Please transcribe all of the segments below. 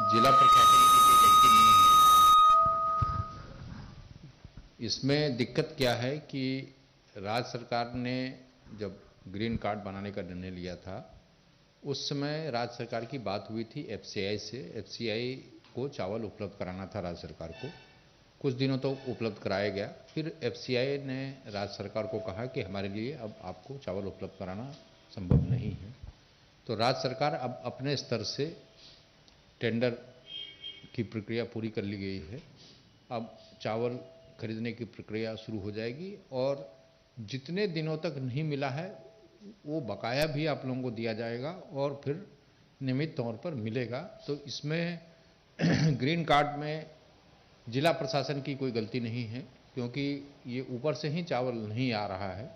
जिला प्रशासन की कोई गलती नहीं है। इसमें दिक्कत क्या है कि राज्य सरकार ने जब ग्रीन कार्ड बनाने का निर्णय लिया था, उस समय राज्य सरकार की बात हुई थी एफसीआई से। एफसीआई को चावल उपलब्ध कराना था राज्य सरकार को। कुछ दिनों तो उपलब्ध कराया गया, फिर एफसीआई ने राज्य सरकार को कहा कि हमारे लिए अब आपको चावल उपलब्ध कराना संभव नहीं है। तो राज्य सरकार अब अपने स्तर से टेंडर की प्रक्रिया पूरी कर ली गई है। अब चावल खरीदने की प्रक्रिया शुरू हो जाएगी और जितने दिनों तक नहीं मिला है वो बकाया भी आप लोगों को दिया जाएगा और फिर नियमित तौर पर मिलेगा। तो इसमें ग्रीन कार्ड में जिला प्रशासन की कोई गलती नहीं है, क्योंकि ये ऊपर से ही चावल नहीं आ रहा है,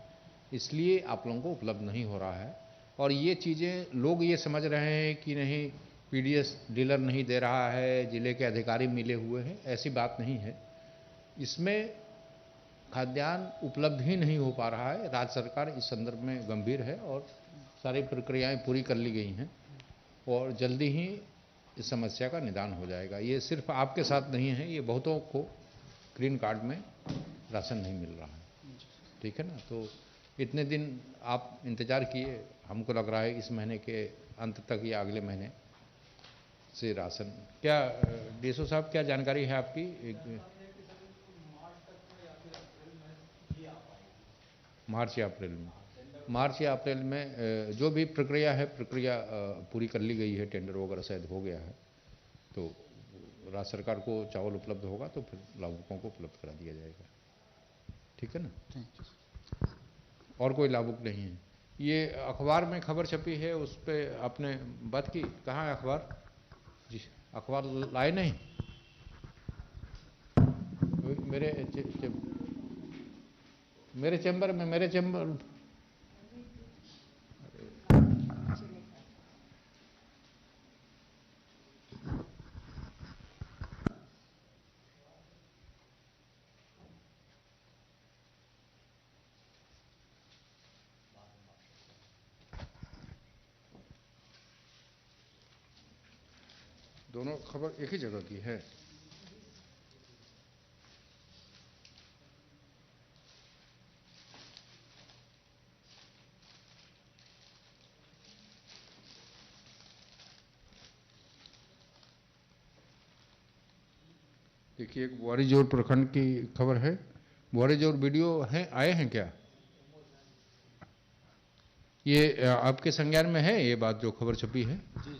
इसलिए आप लोगों को उपलब्ध नहीं हो रहा है। और ये चीज़ें लोग ये समझ रहे हैं कि नहीं पीडीएस डीलर नहीं दे रहा है, जिले के अधिकारी मिले हुए हैं, ऐसी बात नहीं है। इसमें खाद्यान्न उपलब्ध ही नहीं हो पा रहा है। राज्य सरकार इस संदर्भ में गंभीर है और सारी प्रक्रियाएं पूरी कर ली गई हैं और जल्दी ही इस समस्या का निदान हो जाएगा। ये सिर्फ आपके साथ नहीं है, ये बहुतों को ग्रीन कार्ड में राशन नहीं मिल रहा है। ठीक है ना? तो इतने दिन आप इंतज़ार किए, हमको लग रहा है इस महीने के अंत तक या अगले महीने से राशन। क्या डीएसओ साहब क्या जानकारी है आपकी? मार्च या अप्रैल में जो भी प्रक्रिया है, प्रक्रिया पूरी कर ली गई है, टेंडर वगैरह शायद हो गया है, तो राज्य सरकार को चावल उपलब्ध होगा तो फिर लाभुकों को उपलब्ध करा दिया जाएगा। ठीक है ना? और कोई लाभुक नहीं है। ये अखबार में खबर छपी है, उस पर आपने बात की? कहाँ है अखबार? जी, अखबार लाए नहीं? मेरे चैम्बर में दोनों खबर एक ही जगह की है। देखिए, एक बुआरीजोर प्रखंड की खबर है। बुआरीजोर वीडियो है, आए हैं क्या? ये आपके संज्ञान में है ये बात जो खबर छपी है? जी।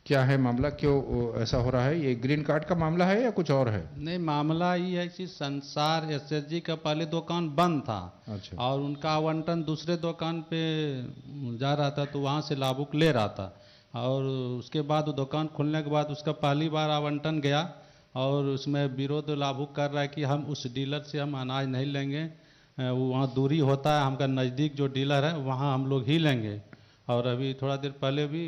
क्या है मामला, क्यों ऐसा हो रहा है? ये ग्रीन कार्ड का मामला है या कुछ और है? नहीं, मामला ये है कि संसार एसएसजी का पहले दुकान बंद था। अच्छा। और उनका आवंटन दूसरे दुकान पे जा रहा था, तो वहाँ से लाभुक ले रहा था। और उसके बाद दुकान खुलने के बाद उसका पहली बार आवंटन गया और उसमें विरोध लाभुक कर रहा है कि हम उस डीलर से हम अनाज नहीं लेंगे, वहाँ दूरी होता है, हमका नज़दीक जो डीलर है वहाँ हम लोग ही लेंगे। और अभी थोड़ा देर पहले भी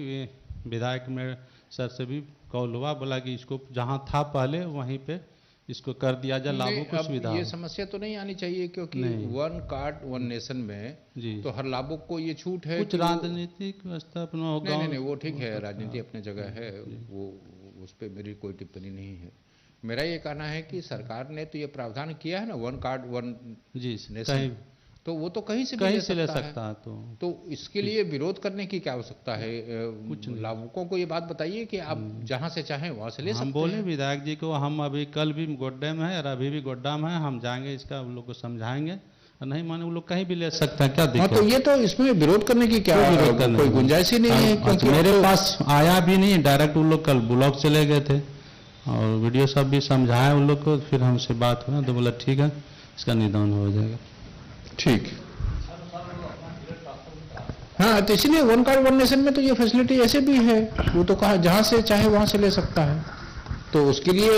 विधायक में सर से भी कॉल हुआ, बोला कि इसको जहाँ था पहले वहीं पे इसको कर दिया जाए, लाभुक को सुविधा। ये समस्या तो नहीं आनी चाहिए, क्योंकि वन कार्ड वन नेशन में जी तो हर लाभुक को ये छूट है। कुछ राजनीतिक व्यवस्था अपना होगा। नहीं, वो ठीक है, राजनीति अपने जगह है, वो उस पर मेरी कोई टिप्पणी नहीं है। मेरा ये कहना है कि सरकार ने तो ये प्रावधान किया है ना, वन कार्ड वन जी नेशन, तो वो तो कहीं से ले सकता है। तो इसके लिए विरोध करने की क्या आवश्यकता है? कुछ लाभुकों को ये बात बताइए कि आप जहां से चाहें वहां से ले सकते हैं। हम बोले विधायक जी को, हम अभी कल भी गोड्डा में है और अभी भी गोड्डा में है, हम जाएंगे, इसका उन लोग को समझाएंगे, और नहीं माने वो लोग कहीं भी ले सकते हैं। क्या दिक्कत? तो ये तो इसमें विरोध करने की क्या कोई गुंजाइश ही नहीं है, क्योंकि मेरे पास आया भी नहीं डायरेक्ट। उन लोग कल ब्लॉक चले गए थे और वीडियो सब भी समझाया उन लोग को, फिर हमसे बात हुआ तो बोला ठीक है, इसका निदान हो जाएगा। ठीक। हाँ, तो इसलिए वन कार्ड वन नेशन में तो ये फैसिलिटी ऐसे भी है, वो तो कहा जहां से चाहे वहां से ले सकता है। तो उसके लिए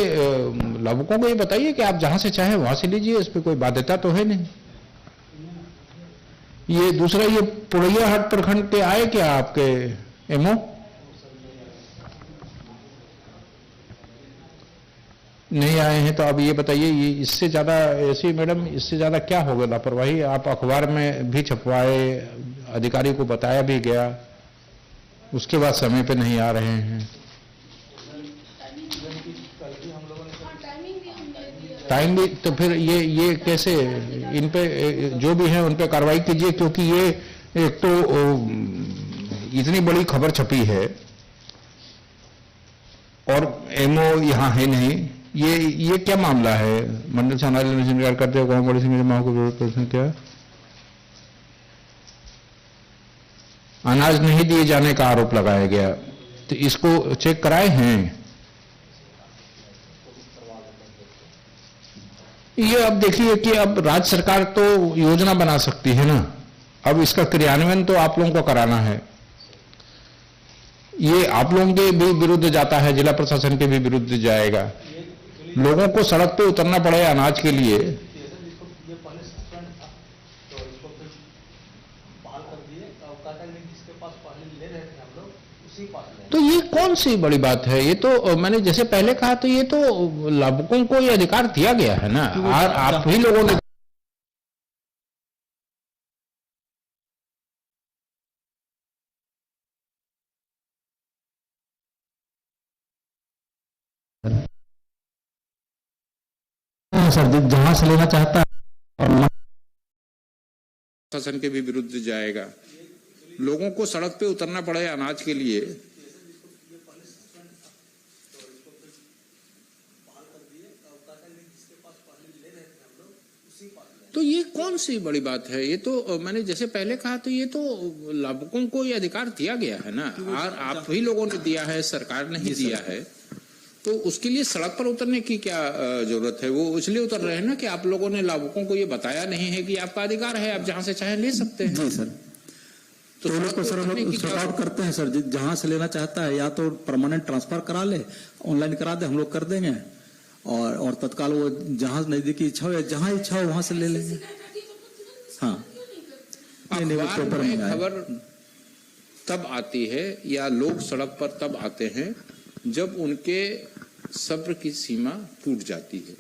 लाभुकों को ये बताइए कि आप जहां से चाहे वहां से लीजिए, इस पर कोई बाध्यता तो है नहीं। ये दूसरा, ये पुड़ैयाहाट प्रखंड के आए क्या आपके एमओ? नहीं आए हैं, तो अब ये बताइए, ये इससे ज़्यादा ऐसी मैडम, इससे ज़्यादा क्या होगा लापरवाही? आप अखबार में भी छपवाए, अधिकारी को बताया भी गया, उसके बाद समय पे नहीं आ रहे हैं। टाइम भी, तो फिर ये कैसे, इन पे जो भी है उन पे कार्रवाई कीजिए, क्योंकि ये एक तो इतनी बड़ी खबर छपी है और एमओ यहाँ है नहीं। ये क्या मामला है? मंडल से अनाज लेने से इनकार करते हुए गाँव बड़ी संख्या में मांग को विरोध प्रदर्शन किया, अनाज नहीं दिए जाने का आरोप लगाया गया, तो इसको चेक कराए हैं? ये अब देखिए कि अब राज्य सरकार तो योजना बना सकती है ना, अब इसका क्रियान्वयन तो आप लोगों को कराना है। ये आप लोगों के भी विरुद्ध जाता है, जिला प्रशासन के भी विरुद्ध जाएगा। लोगों को सड़क पे उतरना पड़ेगा अनाज के लिए। तो ये कौन सी बड़ी बात है? ये तो मैंने जैसे पहले कहा, तो ये तो लाभुकों को ये अधिकार दिया गया है ना, और आप ही लोगों ने सर जहां से लेना चाहता है शासन के भी विरुद्ध जाएगा। लोगों को सड़क पे उतरना पड़ेगा अनाज के लिए। तो ये कौन सी बड़ी बात है? ये तो मैंने जैसे पहले कहा, तो ये तो लाभुकों को ये अधिकार दिया गया है ना, और आप ही लोगों ने दिया है, सरकार ने ही दिया है। तो उसके लिए सड़क पर उतरने की क्या जरूरत है? वो इसलिए उतर रहे हैं ना कि आप लोगों ने लाभुकों को ये बताया नहीं है कि आपका अधिकार है, आप जहां से चाहे ले सकते हैं। जी सर। तो लोग को सर सॉर्ट करते हैं सर, जहां से लेना चाहता है या तो परमानेंट ट्रांसफर करा ले, ऑनलाइन करा दे, हम लोग कर देंगे, और तत्काल वो जहां नजदीकी इच्छा हो या जहां इच्छा हो वहां से ले लेंगे। हाँ, अखबार में खबर तब आती है या लोग सड़क पर तब आते हैं जब उनके सब्र की सीमा टूट जाती है,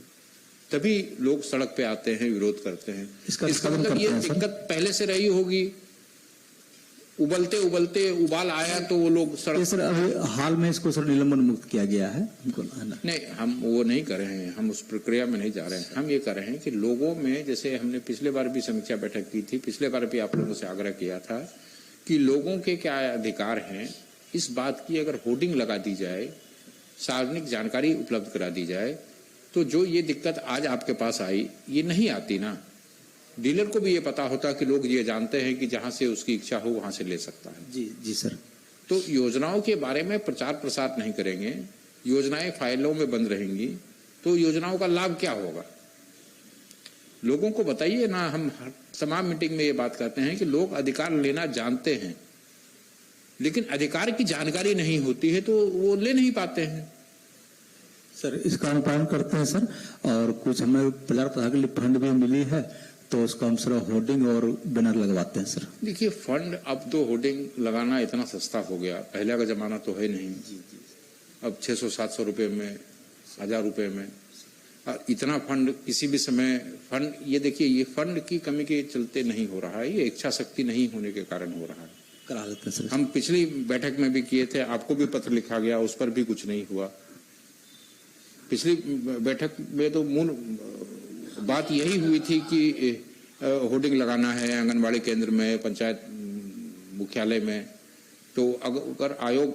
तभी लोग सड़क पे आते हैं, विरोध करते हैं। इसका मतलब ये दिक्कत पहले से रही होगी, उबलते उबलते उबाल आया तो वो लोग सड़क। सर अभी हाल में इसको सर निलंबन मुक्त किया गया है नहीं, हम वो नहीं कर रहे हैं, हम उस प्रक्रिया में नहीं जा रहे हैं। हम ये कर रहे हैं कि लोगों में, जैसे हमने पिछले बार भी समीक्षा बैठक की थी, पिछले बार भी आप लोगों से आग्रह किया था कि लोगों के क्या अधिकार हैं, इस बात की अगर होर्डिंग लगा दी जाए, सार्वजनिक जानकारी उपलब्ध करा दी जाए, तो जो ये दिक्कत आज आपके पास आई ये नहीं आती ना। डीलर को भी ये पता होता कि लोग ये जानते हैं कि जहां से उसकी इच्छा हो वहां से ले सकता है। जी सर। तो योजनाओं के बारे में प्रचार प्रसार नहीं करेंगे, योजनाएं फाइलों में बंद रहेंगी, तो योजनाओं का लाभ क्या होगा? लोगों को बताइए ना। हम तमाम मीटिंग में ये बात करते हैं कि लोग अधिकार लेना जानते हैं, लेकिन अधिकार की जानकारी नहीं होती है तो वो ले नहीं पाते हैं। सर इसका अनुपालन करते हैं सर, और कुछ हमें प्रचार प्रसार के लिए फंड भी मिली है, तो उसका हम सर होर्डिंग और बैनर लगवाते हैं सर। देखिए, फंड अब तो होर्डिंग लगाना इतना सस्ता हो गया, पहले का जमाना तो है नहीं। अब 600-700 रुपये में, 1000 रुपये में, और इतना फंड किसी भी समय फंड, ये देखिए, ये फंड की कमी के चलते नहीं हो रहा है, ये इच्छा शक्ति नहीं होने के कारण हो रहा है। करा लेते हैं सर। हम पिछली बैठक में भी किए थे, आपको भी पत्र लिखा गया, उस पर भी कुछ नहीं हुआ। पिछली बैठक में तो मूल बात यही हुई थी कि होर्डिंग लगाना है आंगनबाड़ी केंद्र में, पंचायत मुख्यालय में। तो अगर आयोग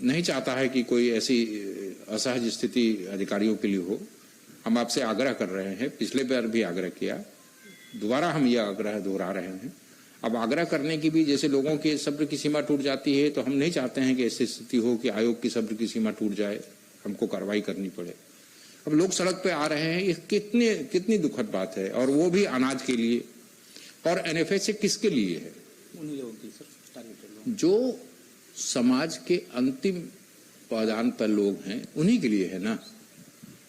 नहीं चाहता है कि कोई ऐसी असहज स्थिति अधिकारियों के लिए हो, हम आपसे आग्रह कर रहे हैं, पिछले बार भी आग्रह किया, दोबारा हम यह आग्रह दोहरा रहे हैं। अब आग्रह करने की भी, जैसे लोगों के सब्र की सीमा टूट जाती है, तो हम नहीं चाहते हैं कि ऐसी स्थिति हो कि आयोग की सब्र की सीमा टूट जाए, हमको कार्रवाई करनी पड़े। अब लोग सड़क पे आ रहे हैं, ये कितनी दुखद बात है, और वो भी अनाज के लिए। और एनएफएस किसके लिए है? उन्हीं लोगों की सर, जो समाज के अंतिम पायदान पर लोग हैं, उन्हीं के लिए है ना।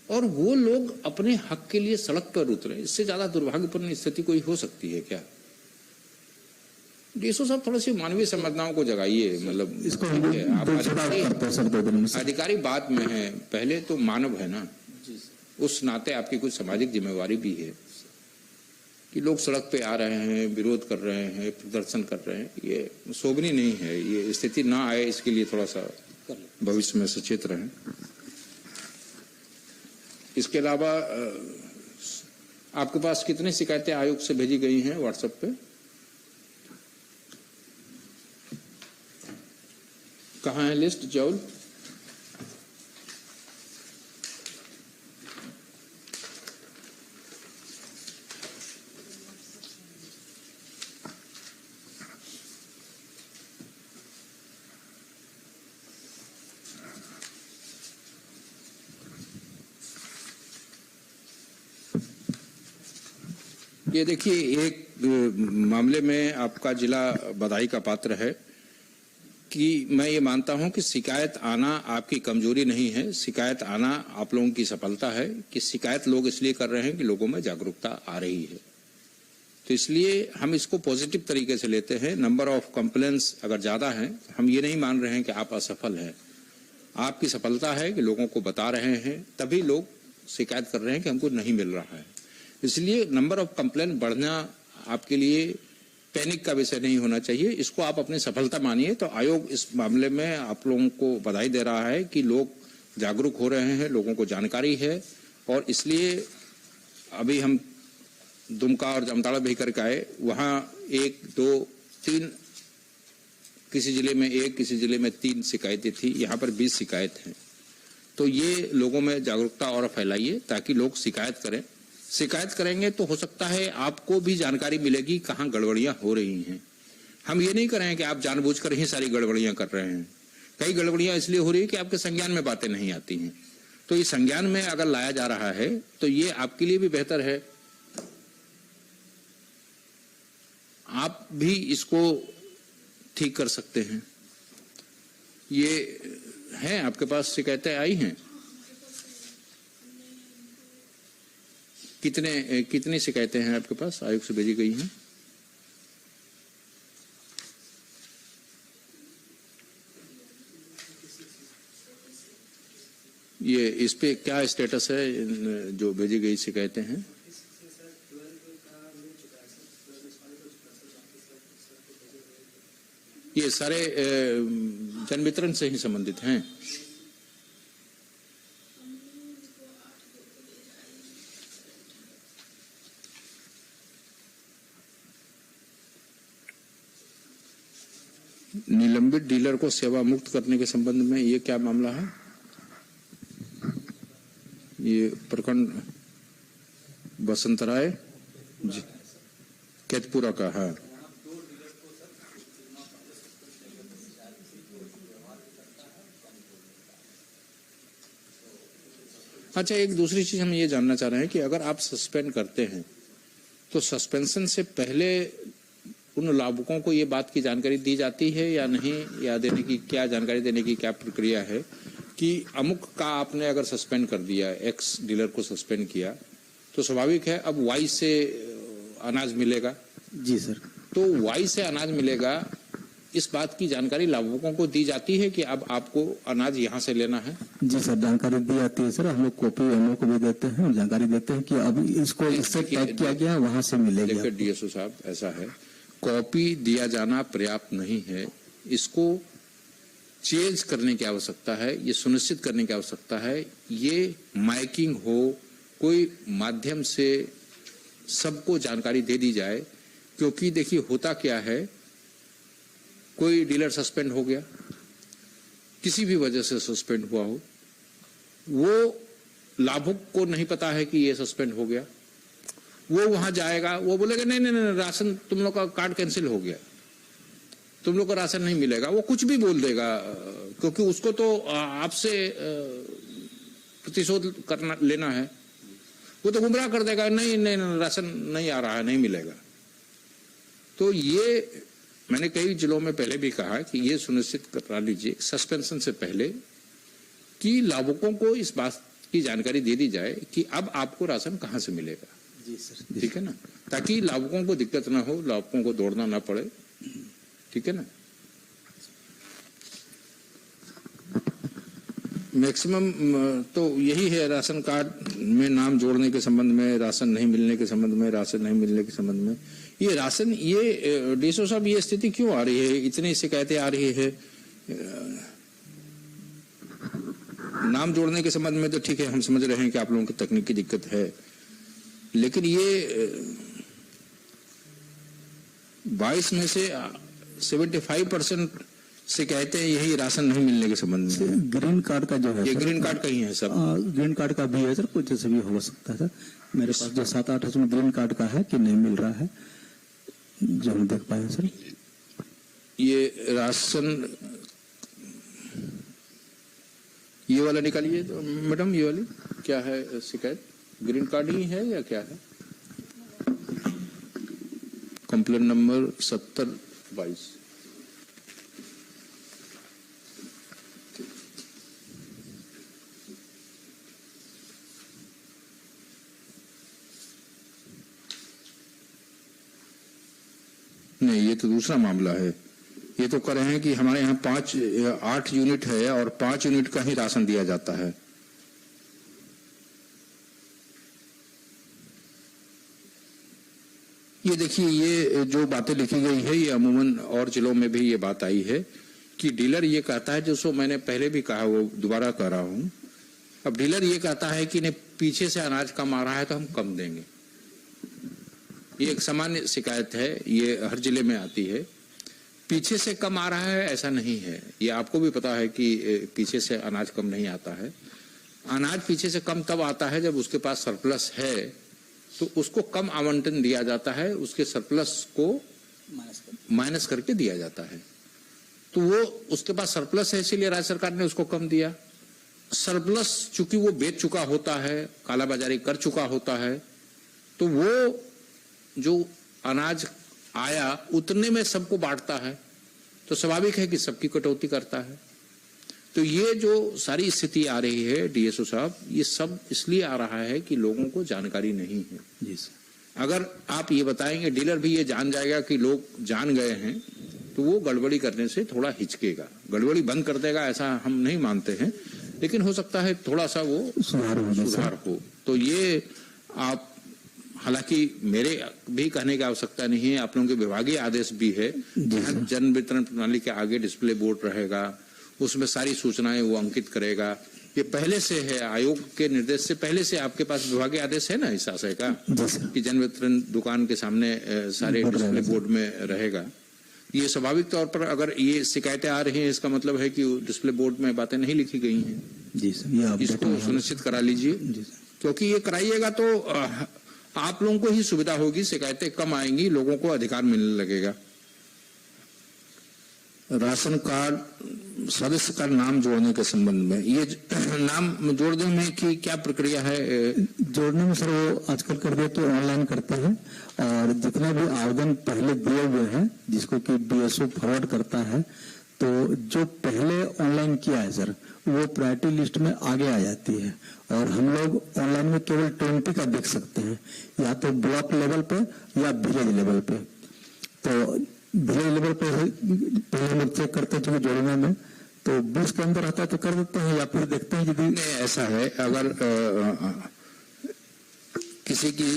और वो लोग अपने हक के लिए सड़क पर उतरे, इससे ज्यादा दुर्भाग्यपूर्ण स्थिति कोई हो सकती है क्या? डीएसओ साहब, थोड़ा सी मानवीय संवेदनाओं को जगाइए। मतलब इसको अधिकारी बात में है, पहले तो मानव है ना, उस नाते आपकी कुछ सामाजिक जिम्मेवारी भी है कि लोग सड़क पे आ रहे हैं, विरोध कर रहे हैं, प्रदर्शन कर रहे हैं। ये शोभनीय नहीं है, ये स्थिति ना आए, इसके लिए थोड़ा सा भविष्य में सचेत रहें। इसके अलावा आपके पास कितनी शिकायतें आयोग से भेजी गई हैं व्हाट्सएप पे? कहाँ है लिस्ट जॉल? ये देखिए, एक मामले में आपका जिला बधाई का पात्र है कि मैं ये मानता हूं कि शिकायत आना आपकी कमजोरी नहीं है, शिकायत आना आप लोगों की सफलता है कि शिकायत लोग इसलिए कर रहे हैं कि लोगों में जागरूकता आ रही है। तो इसलिए हम इसको पॉजिटिव तरीके से लेते हैं। नंबर ऑफ कंप्लेंट्स अगर ज्यादा है, हम ये नहीं मान रहे हैं कि आप असफल हैं। आपकी सफलता है कि लोगों को बता रहे हैं, तभी लोग शिकायत कर रहे हैं कि हमको नहीं मिल रहा है। इसलिए नंबर ऑफ कंप्लेंट बढ़ना आपके लिए पैनिक का विषय नहीं होना चाहिए, इसको आप अपनी सफलता मानिए। तो आयोग इस मामले में आप लोगों को बधाई दे रहा है कि लोग जागरूक हो रहे हैं, लोगों को जानकारी है। और इसलिए अभी हम दुमका और जामताड़ा भी करके आए, वहाँ 1, 2, 3 किसी जिले में 1, किसी जिले में 3 शिकायतें थी, यहाँ पर 20 शिकायत हैं। तो ये लोगों में जागरूकता और फैलाइए ताकि लोग शिकायत करें। शिकायत करेंगे तो हो सकता है आपको भी जानकारी मिलेगी कहाँ गड़बड़ियां हो रही हैं। हम ये नहीं कर रहे हैं कि आप जानबूझकर ही सारी गड़बड़ियां कर रहे हैं। कई गड़बड़ियां इसलिए हो रही है कि आपके संज्ञान में बातें नहीं आती हैं। तो ये संज्ञान में अगर लाया जा रहा है तो ये आपके लिए भी बेहतर है। आप भी इसको ठीक कर सकते हैं। ये है आपके पास शिकायतें आई हैं? कितनी शिकायतें हैं आपके पास आयोग से भेजी गई हैं? ये इस पे क्या स्टेटस है जो भेजी गई शिकायतें हैं? ये सारे जन वितरण से ही संबंधित हैं। निलंबित डीलर को सेवा मुक्त करने के संबंध में ये क्या मामला है? ये प्रखंड बसंतराय जी केतपुरा का है। अच्छा, एक दूसरी चीज हम ये जानना चाह रहे हैं कि अगर आप सस्पेंड करते हैं तो सस्पेंशन से पहले उन लाभुकों को ये बात की जानकारी दी जाती है या नहीं, या देने की क्या जानकारी देने की क्या प्रक्रिया है कि अमुक का आपने अगर सस्पेंड कर दिया, एक्स डीलर को सस्पेंड किया, तो स्वाभाविक है अब वाई से अनाज मिलेगा। जी सर। तो वाई से अनाज मिलेगा, इस बात की जानकारी लाभुकों को दी जाती है कि अब आपको अनाज यहाँ से लेना है? जी सर, जानकारी दी जाती है सर। हम लोग कॉपी हम लोग को भी देते हैं और जानकारी देते हैं कि अब इसको इससे टैग किया गया, वहां से मिलेगा। देखिए डीएसओ साहब, ऐसा है, कॉपी दिया जाना पर्याप्त नहीं है, इसको चेंज करने की आवश्यकता है, ये सुनिश्चित करने की आवश्यकता है, ये माइकिंग हो, कोई माध्यम से सबको जानकारी दे दी जाए। क्योंकि देखिए होता क्या है, कोई डीलर सस्पेंड हो गया, किसी भी वजह से सस्पेंड हुआ हो, वो लाभुक को नहीं पता है कि ये सस्पेंड हो गया, वो वहां जाएगा, वो बोलेगा नहीं नहीं नहीं, राशन तुम लोग का कार्ड कैंसिल हो गया, तुम लोग को राशन नहीं मिलेगा। वो कुछ भी बोल देगा क्योंकि उसको तो आपसे प्रतिशोध करना लेना है। वो तो गुमराह कर देगा, नहीं नहीं नहीं, राशन नहीं आ रहा है, नहीं मिलेगा। तो ये मैंने कई जिलों में पहले भी कहा कि ये सुनिश्चित करा लीजिए सस्पेंशन से पहले कि लाभुकों को इस बात की जानकारी दे दी जाए कि अब आपको राशन कहां से मिलेगा। जी सर। ठीक है ना, ताकि लाभुकों को दिक्कत ना हो, लाभुकों को दौड़ना ना पड़े। ठीक है ना। मैक्सिमम तो यही है राशन कार्ड में नाम जोड़ने के संबंध में, राशन नहीं मिलने के संबंध में, राशन नहीं मिलने के संबंध में। ये राशन, ये डीएसओ साहब, ये स्थिति क्यों आ रही है, इतनी शिकायतें आ रही है? नाम जोड़ने के संबंध में तो ठीक है, हम समझ रहे हैं कि आप लोगों की तकनीकी दिक्कत है, लेकिन ये 22 में से 75% शिकायतें यही राशन नहीं मिलने के संबंध में है। ग्रीन कार्ड का जो है ये सर, ग्रीन कार्ड का ही है सब। ग्रीन कार्ड का भी है सर, कुछ जैसे भी हो सकता है सर। मेरे पास जो 7-8 उसमें ग्रीन कार्ड का है कि नहीं मिल रहा है, जो हम देख पाए सर। ये राशन ये वाला निकालिए तो मैडम, ये वाली क्या है शिकायत? ग्रीन कार्ड ही है या क्या है? Complaint number 7022। नहीं, ये तो दूसरा मामला है। ये तो कह रहे हैं कि हमारे यहाँ 8 यूनिट है और 5 यूनिट का ही राशन दिया जाता है। ये देखिए, ये जो बातें लिखी गई है ये अमूमन और जिलों में भी ये बात आई है कि डीलर ये कहता है, जो मैंने पहले भी कहा वो दोबारा कह रहा हूं। अब डीलर ये कहता है कि नहीं, पीछे से अनाज कम आ रहा है तो हम कम देंगे। ये एक सामान्य शिकायत है, ये हर जिले में आती है। पीछे से कम आ रहा है ऐसा नहीं है, ये आपको भी पता है कि पीछे से अनाज कम नहीं आता है। अनाज पीछे से कम तब आता है जब उसके पास सरप्लस है, तो उसको कम आवंटन दिया जाता है, उसके सरप्लस को माइनस करके दिया जाता है। तो वो उसके पास सरप्लस है, इसीलिए राज्य सरकार ने उसको कम दिया। सरप्लस चूंकि वो बेच चुका होता है, कालाबाजारी कर चुका होता है, तो वो जो अनाज आया उतने में सबको बांटता है, तो स्वाभाविक है कि सबकी कटौती करता है। तो ये जो सारी स्थिति आ रही है डीएसओ साहब, ये सब इसलिए आ रहा है कि लोगों को जानकारी नहीं है। जी सर। अगर आप ये बताएंगे, डीलर भी ये जान जाएगा कि लोग जान गए हैं, तो वो गड़बड़ी करने से थोड़ा हिचकेगा। गड़बड़ी बंद कर देगा ऐसा हम नहीं मानते हैं, लेकिन हो सकता है थोड़ा सा वो सुधार हो। तो ये आप, हालांकि मेरे भी कहने की आवश्यकता नहीं है, आप लोगों के विभागीय आदेश भी है, जहाँ जन वितरण प्रणाली के आगे डिस्प्ले बोर्ड रहेगा, उसमें सारी सूचनाएं वो अंकित करेगा। ये पहले से है, आयोग के निर्देश से पहले से आपके पास विभागीय आदेश है ना इस आशय का कि जन वितरण दुकान के सामने सारे डिस्प्ले बोर्ड में रहेगा। ये स्वाभाविक तौर पर अगर ये शिकायतें आ रही हैं, इसका मतलब है कि डिस्प्ले बोर्ड में बातें नहीं लिखी गई हैं। जी सर, इसको सुनिश्चित करा लीजिए, क्योंकि ये कराइएगा तो आप लोगों को ही सुविधा होगी, शिकायतें कम आएंगी, लोगों को अधिकार मिलने लगेगा। राशन कार्ड सदस्य का नाम जोड़ने के संबंध में, ये नाम जोड़ने में की क्या प्रक्रिया है? जोड़ने में सर वो आजकल कर दिया तो ऑनलाइन करते हैं, और जितने भी आवेदन पहले दिए हुए हैं जिसको कि डीएसओ फॉरवर्ड करता है, तो जो पहले ऑनलाइन किया है सर, वो प्रायोरिटी लिस्ट में आगे आ जाती है। और हम लोग ऑनलाइन में केवल 20 का देख सकते हैं, या तो ब्लॉक लेवल पे या विलेज लेवल पे। तो विलेज लेवल पे पहले हम लोग चेक करते हैं जोड़ने में, तो 20 के अंदर आता है तो कर देते हैं, या फिर देखते हैं यदि नहीं ऐसा है, अगर किसी की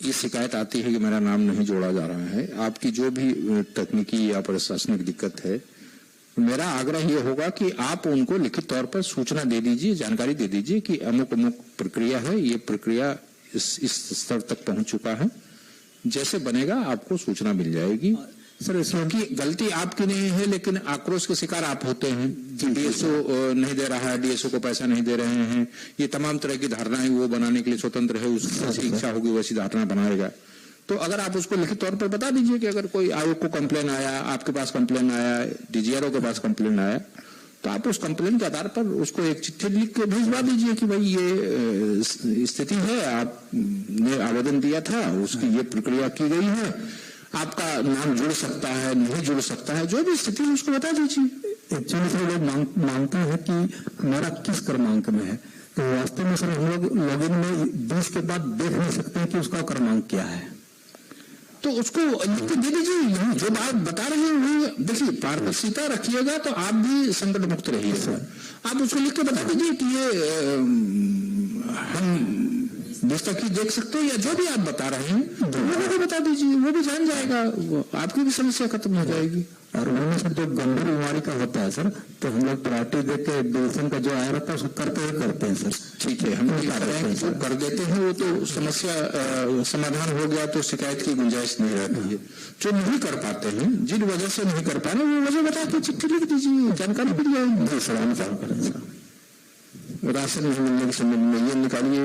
ये शिकायत आती है कि मेरा नाम नहीं जोड़ा जा रहा है, आपकी जो भी तकनीकी या प्रशासनिक दिक्कत है, मेरा आग्रह ये होगा कि आप उनको लिखित तौर पर सूचना दे दीजिए, जानकारी दे दीजिए कि अमुक अमुक प्रक्रिया है, ये प्रक्रिया इस स्तर तक पहुंच चुका है। जैसे बनेगा आपको सूचना मिल जाएगी। सर इसमें की गलती आपकी नहीं है, लेकिन आक्रोश के शिकार आप होते हैं कि डीएसओ नहीं दे रहा है, डीएसओ को पैसा नहीं दे रहे हैं, ये तमाम तरह की धारणाएं वो बनाने के लिए स्वतंत्र है, उसकी जैसी इच्छा होगी वैसी धारणा बनाएगा। तो अगर आप उसको लिखित तौर पर बता दीजिए कि अगर कोई आयोग को कंप्लेन आया, आपके पास कंप्लेन आया, डीजीआरओ के पास कंप्लेन आया, तो आप उस कंप्लेन के आधार पर उसको एक चिट्ठी लिख के भिजवा दीजिए कि भाई ये स्थिति है, आपने आवेदन दिया था, उसकी ये प्रक्रिया की गई है, आपका नाम जुड़ सकता है, नहीं जुड़ सकता है, जो भी स्थिति है उसको बता दीजिए। एक्चुअली सर लोग मानते हैं कि हमारा किस क्रमांक में है, तो वास्तव में सर हम लोग लॉगिन में 20 के बाद देख नहीं सकते हैं कि उसका क्रमांक क्या है। तो उसको लिख के दे दीजिए, जो बात बता रहे हैं। देखिए, पारदर्शिता रखिएगा तो आप भी संकट मुक्त रहिएगा। आप उसको लिख के बता दीजिए कि ये हम दस्तखत देख सकते हो या जो भी आप बता रहे हैं तो वो भी बता दीजिए, वो भी जान जाएगा, आपकी भी समस्या खत्म हो जाएगी। और उन्होंने सर जो गंभीर बीमारी का होता है सर, तो हम लोग प्रायोरिटी देख के डिवीजन का जो आया रहता है उसको करते हैं सर। ठीक है, हम क्या करते हैं जो कर देते हैं वो तो समस्या समाधान हो गया तो शिकायत की गुंजाइश नहीं रहती है। जो नहीं कर पाते हैं, जिन वजह से नहीं कर पा रहे वो वजह बता के चिट्ठी लिख दीजिए, जानकारी मिल जाएगी। सर हम चालू करें सर। राशन नहीं मिलने के संबंध में ये निकालिए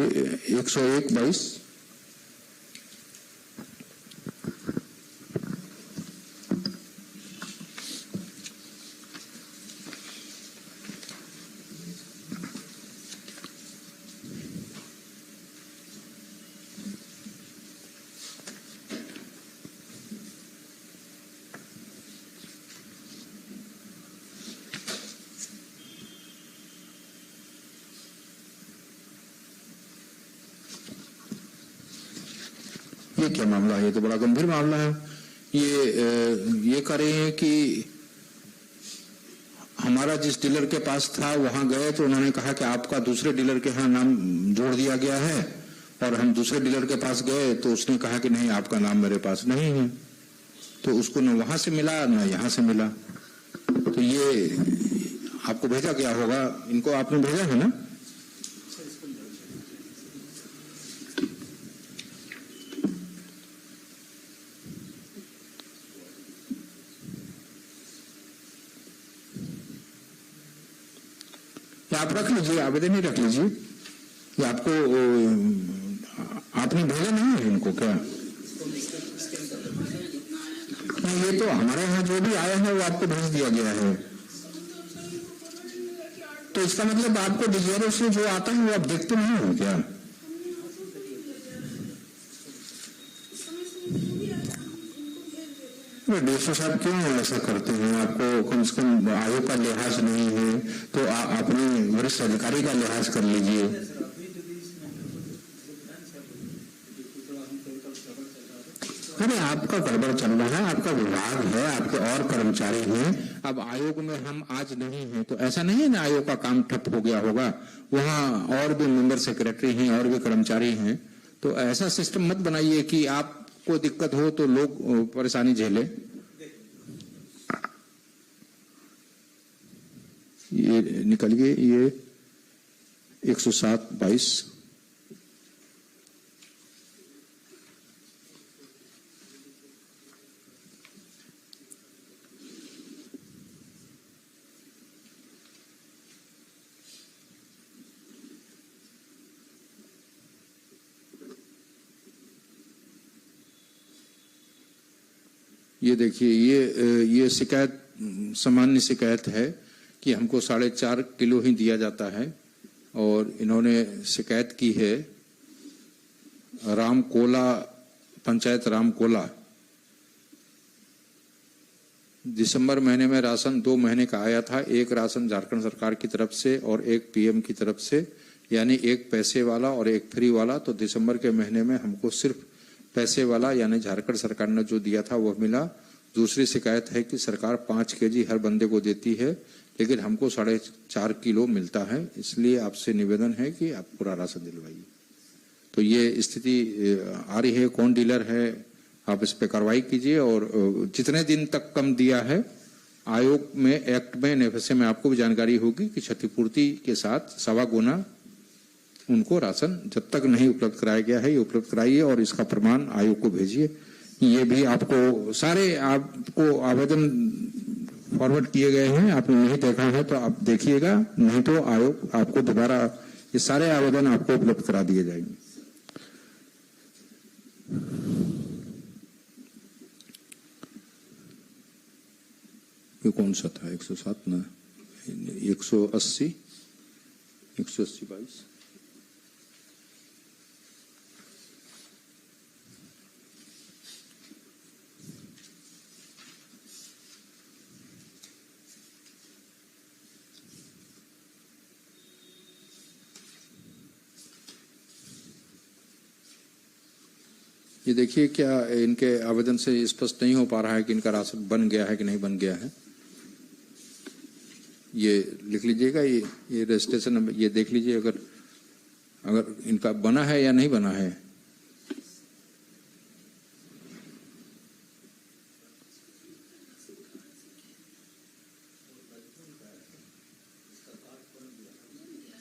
101/22। ये क्या मामला है? ये तो बड़ा गंभीर मामला है। ये कह रहे हैं कि हमारा जिस डीलर के पास था वहां गए तो उन्होंने कहा कि आपका दूसरे डीलर के यहाँ नाम जोड़ दिया गया है, और हम दूसरे डीलर के पास गए तो उसने कहा कि नहीं आपका नाम मेरे पास नहीं है, तो उसको न वहां से मिला न यहाँ से मिला। तो ये आपको भेजा गया होगा, इनको आपने भेजा है ना? आप रख लीजिए, आवेदन ही रख लीजिए। ये आपको आपने भेजा नहीं है इनको क्या? नहीं, ये तो हमारे यहाँ जो भी आया है वो आपको भेज दिया गया है। तो इसका मतलब आपको डिजायरों से जो आता है वो आप देखते नहीं हो क्या? डीएसओ साहब क्यों ऐसा करते हैं? आपको कम से कम आयु का लिहाज नहीं है तो अपने वरिष्ठ अधिकारी का लिहाज कर लीजिए। अरे आपका गड़बड़ चल रहा है, आपका विभाग है, आपके और कर्मचारी हैं। अब आयोग में हम आज नहीं हैं तो ऐसा नहीं है ना आयोग का काम ठप हो गया होगा, वहाँ और भी मेंबर सेक्रेटरी हैं और भी कर्मचारी हैं। तो ऐसा सिस्टम मत बनाइए कि आपको दिक्कत हो तो लोग परेशानी झेले। ये निकलिए, ये 107/22। ये देखिए, ये शिकायत सामान्य शिकायत है कि हमको 4.5 किलो ही दिया जाता है, और इन्होंने शिकायत की है रामकोला पंचायत रामकोला। दिसंबर महीने में राशन 2 महीने का आया था, एक राशन झारखंड सरकार की तरफ से और एक पीएम की तरफ से, यानी एक पैसे वाला और एक फ्री वाला। तो दिसंबर के महीने में हमको सिर्फ पैसे वाला यानी झारखंड सरकार ने जो दिया था वह मिला। दूसरी शिकायत है कि सरकार 5 केजी हर बंदे को देती है, लेकिन हमको 4.5 किलो मिलता है। इसलिए आपसे निवेदन है कि आप पूरा राशन दिलवाइए। तो ये स्थिति आ रही है। कौन डीलर है आप इस पे कार्रवाई कीजिए, और जितने दिन तक कम दिया है आयोग में एक्ट में एनएफएसए में आपको भी जानकारी होगी कि क्षतिपूर्ति के साथ 1.25 गुना उनको राशन जब तक नहीं उपलब्ध कराया गया है ये उपलब्ध कराइए, और इसका प्रमाण आयोग को भेजिए। ये भी आपको सारे आपको आवेदन फॉरवर्ड किए गए हैं, आपने नहीं देखा है तो आप देखिएगा, नहीं तो आयोग आपको दोबारा ये सारे आवेदन आपको उपलब्ध करा दिए जाएंगे। ये कौन सा था? 107 ना 180 180/22। ये देखिए, क्या इनके आवेदन से स्पष्ट नहीं हो पा रहा है कि इनका राशन बन गया है कि नहीं बन गया है। ये लिख लीजिएगा, ये रजिस्ट्रेशन नंबर ये देख लीजिए। अगर अगर इनका बना है या नहीं बना है।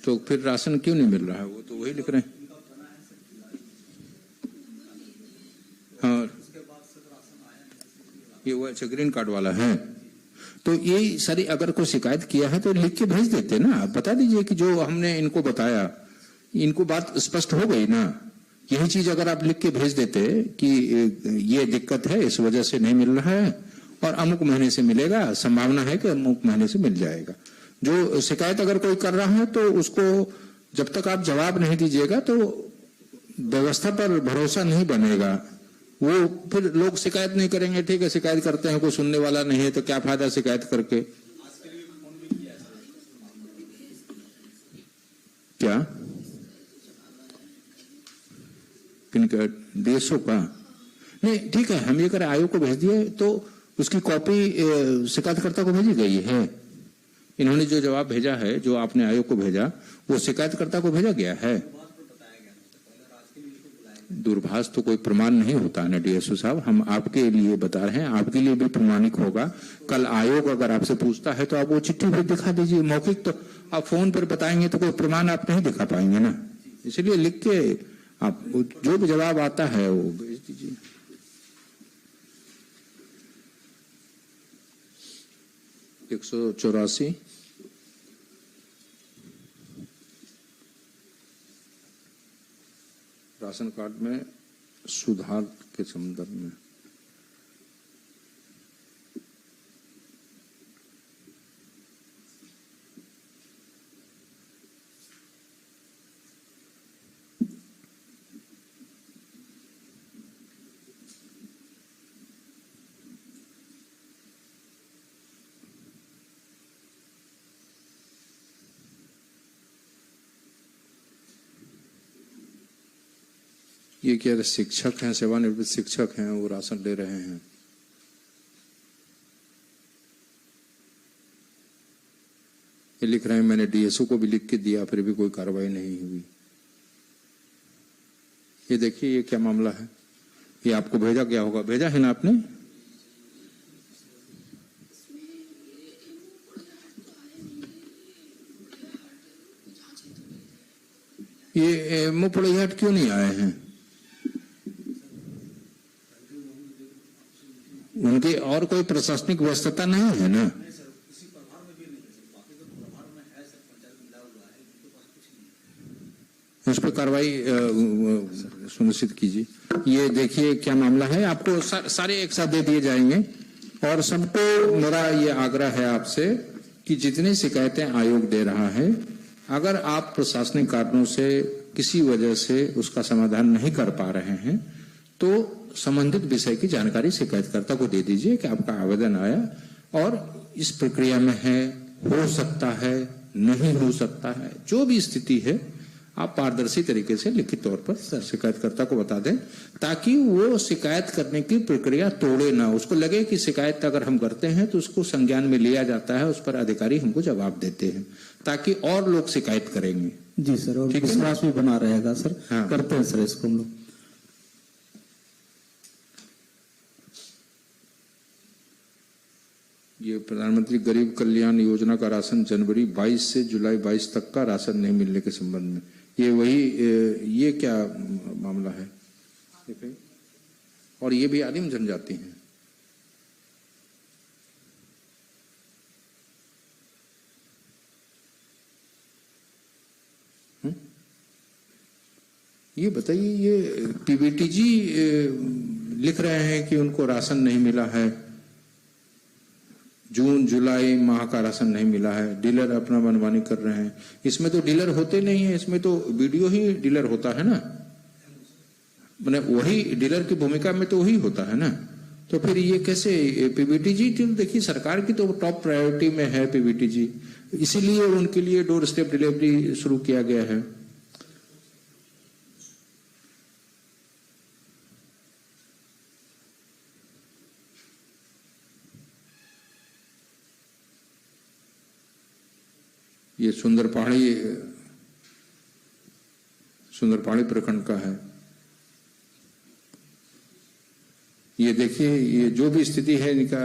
तो फिर राशन क्यों नहीं मिल रहा है? वो तो वही लिख रहे हैं। हाँ, ये वो अच्छा ग्रीन कार्ड वाला है। तो ये सारी अगर कोई शिकायत किया है तो लिख के भेज देते ना, आप बता दीजिए कि जो हमने इनको बताया, इनको बात स्पष्ट हो गई ना। यही चीज अगर आप लिख के भेज देते कि ये दिक्कत है, इस वजह से नहीं मिल रहा है और अमुक महीने से मिलेगा, संभावना है कि अमुक महीने से मिल जाएगा। जो शिकायत अगर कोई कर रहा है तो उसको जब तक आप जवाब नहीं दीजिएगा तो व्यवस्था पर भरोसा नहीं बनेगा। वो फिर लोग शिकायत नहीं करेंगे। ठीक है, शिकायत करते हैं, कोई सुनने वाला नहीं है तो क्या फायदा शिकायत करके। क्या किनका? DSO का नहीं, ठीक है, हम ये करें, आयोग को भेज दिए तो उसकी कॉपी शिकायतकर्ता को भेजी गई है। इन्होंने जो जवाब भेजा है, जो आपने आयोग को भेजा, वो शिकायतकर्ता को भेजा गया है। दूरभाष तो कोई प्रमाण नहीं होता ना DSO साहब, हम आपके लिए बता रहे हैं, आपके लिए भी प्रमाणिक होगा। कल आयोग अगर आपसे पूछता है तो आप वो चिट्ठी भी दिखा दीजिए। मौखिक तो आप फोन पर बताएंगे तो कोई प्रमाण आप नहीं दिखा पाएंगे ना, इसलिए लिख के आप जो भी जवाब आता है वो भेज दीजिए। ₹184 राशन कार्ड में सुधार के संदर्भ में। ये क्या शिक्षक हैं, सेवानिवृत्त शिक्षक हैं, वो राशन ले रहे हैं। ये लिख रहे हैं मैंने DSO को भी लिख के दिया, फिर भी कोई कार्रवाई नहीं हुई। ये देखिए ये क्या मामला है। ये आपको भेजा गया होगा, भेजा है ना आपने? ये मुपड़ियाट क्यों नहीं आए हैं? उनकी और कोई प्रशासनिक व्यस्तता नहीं है ना? उस पर कार्रवाई सुनिश्चित कीजिए। ये देखिए क्या मामला है, आपको सारे एक साथ दे दिए जाएंगे। और सबको मेरा ये आग्रह है आपसे कि जितनी शिकायतें आयोग दे रहा है, अगर आप प्रशासनिक कारणों से किसी वजह से उसका समाधान नहीं कर पा रहे हैं तो संबंधित विषय की जानकारी शिकायतकर्ता को दे दीजिए कि आपका आवेदन आया और इस प्रक्रिया में है, हो सकता है, नहीं हो सकता है, जो भी स्थिति है आप पारदर्शी तरीके से लिखित तौर पर शिकायतकर्ता को बता दें, ताकि वो शिकायत करने की प्रक्रिया तोड़े ना। उसको लगे कि शिकायत अगर हम करते हैं तो उसको संज्ञान में लिया जाता है, उस पर अधिकारी हमको जवाब देते हैं, ताकि और लोग शिकायत करेंगे। जी सर, और विश्वास भी बना रहेगा सर। हाँ। करते हैं सर इसको हम लोग। ये प्रधानमंत्री गरीब कल्याण योजना का राशन जनवरी 22 से जुलाई 22 तक का राशन नहीं मिलने के संबंध में, ये वही ये क्या मामला है? और ये भी आदिम जनजाति हैं। ये बताइए, ये PBTG लिख रहे हैं कि उनको राशन नहीं मिला है, जून जुलाई माह का राशन नहीं मिला है, डीलर अपना मनमानी कर रहे हैं। इसमें तो डीलर होते नहीं है, इसमें तो वीडियो ही डीलर होता है ना, मैंने वही डीलर की भूमिका में तो वही होता है ना। तो फिर ये कैसे PBTG? तो देखिए सरकार की तो टॉप प्रायोरिटी में है PBTG, इसीलिए उनके लिए डोर स्टेप डिलीवरी शुरू किया गया है। ये सुंदर पहाड़ी सुंदरपाड़ी प्रखंड का है। ये देखिए, ये जो भी स्थिति है इनका,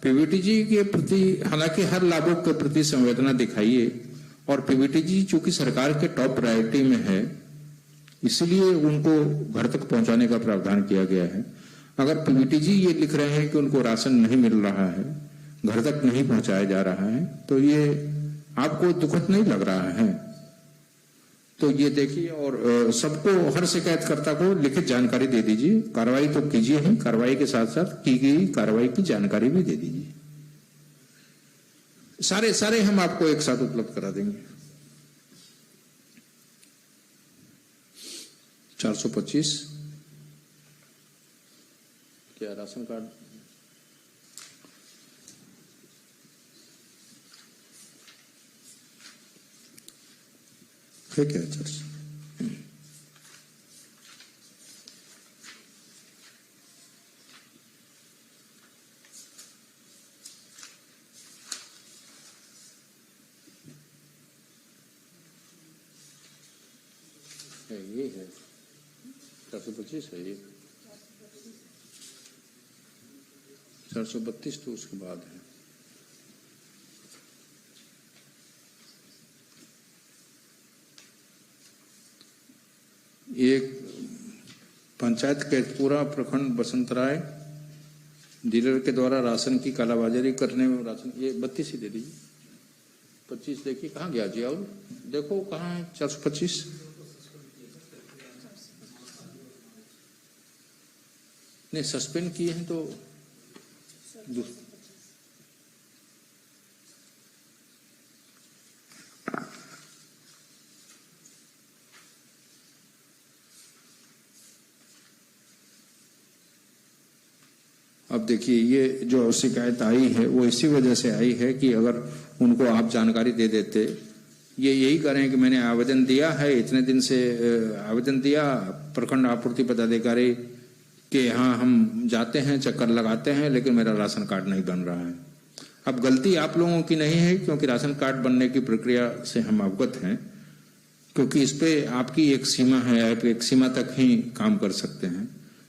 पीवीटी जी के प्रति हालांकि हर लाभुक के प्रति संवेदना दिखाइए, और पीवीटी जी चूंकि सरकार के टॉप प्रायोरिटी में है इसलिए उनको घर तक पहुंचाने का प्रावधान किया गया है। अगर पीवीटी जी ये लिख रहे हैं कि उनको राशन नहीं मिल रहा है, घर तक नहीं पहुंचाया जा रहा है, तो ये आपको दुखद नहीं लग रहा है? तो ये देखिए, और सबको, हर शिकायतकर्ता को लिखित जानकारी दे दीजिए। कार्रवाई तो कीजिए ही, कार्रवाई के साथ साथ की गई कार्रवाई की जानकारी भी दे दीजिए। सारे हम आपको एक साथ उपलब्ध करा देंगे। 425 क्या राशन कार्ड? है क्या चर्चा? ये है 425 है, ये 432 तो उसके बाद है। एक पंचायत केतपुरा प्रखंड बसंतराय, डीलर के द्वारा राशन की कालाबाजारी करने में राशन, ये 32 ही दे दीजिए। 25 देखिए कहाँ गया जी, और देखो कहाँ है 425। नहीं, सस्पेंड किए हैं तो अब देखिए, ये जो शिकायत आई है वो इसी वजह से आई है कि अगर उनको आप जानकारी दे देते, ये यही करें कि मैंने आवेदन दिया है, इतने दिन से आवेदन दिया, प्रखंड आपूर्ति पदाधिकारी के यहाँ हम जाते हैं, चक्कर लगाते हैं, लेकिन मेरा राशन कार्ड नहीं बन रहा है। अब गलती आप लोगों की नहीं है, क्योंकि राशन कार्ड बनने की प्रक्रिया से हम अवगत हैं, क्योंकि इस पे आपकी एक सीमा है, आप एक सीमा तक ही काम कर सकते हैं।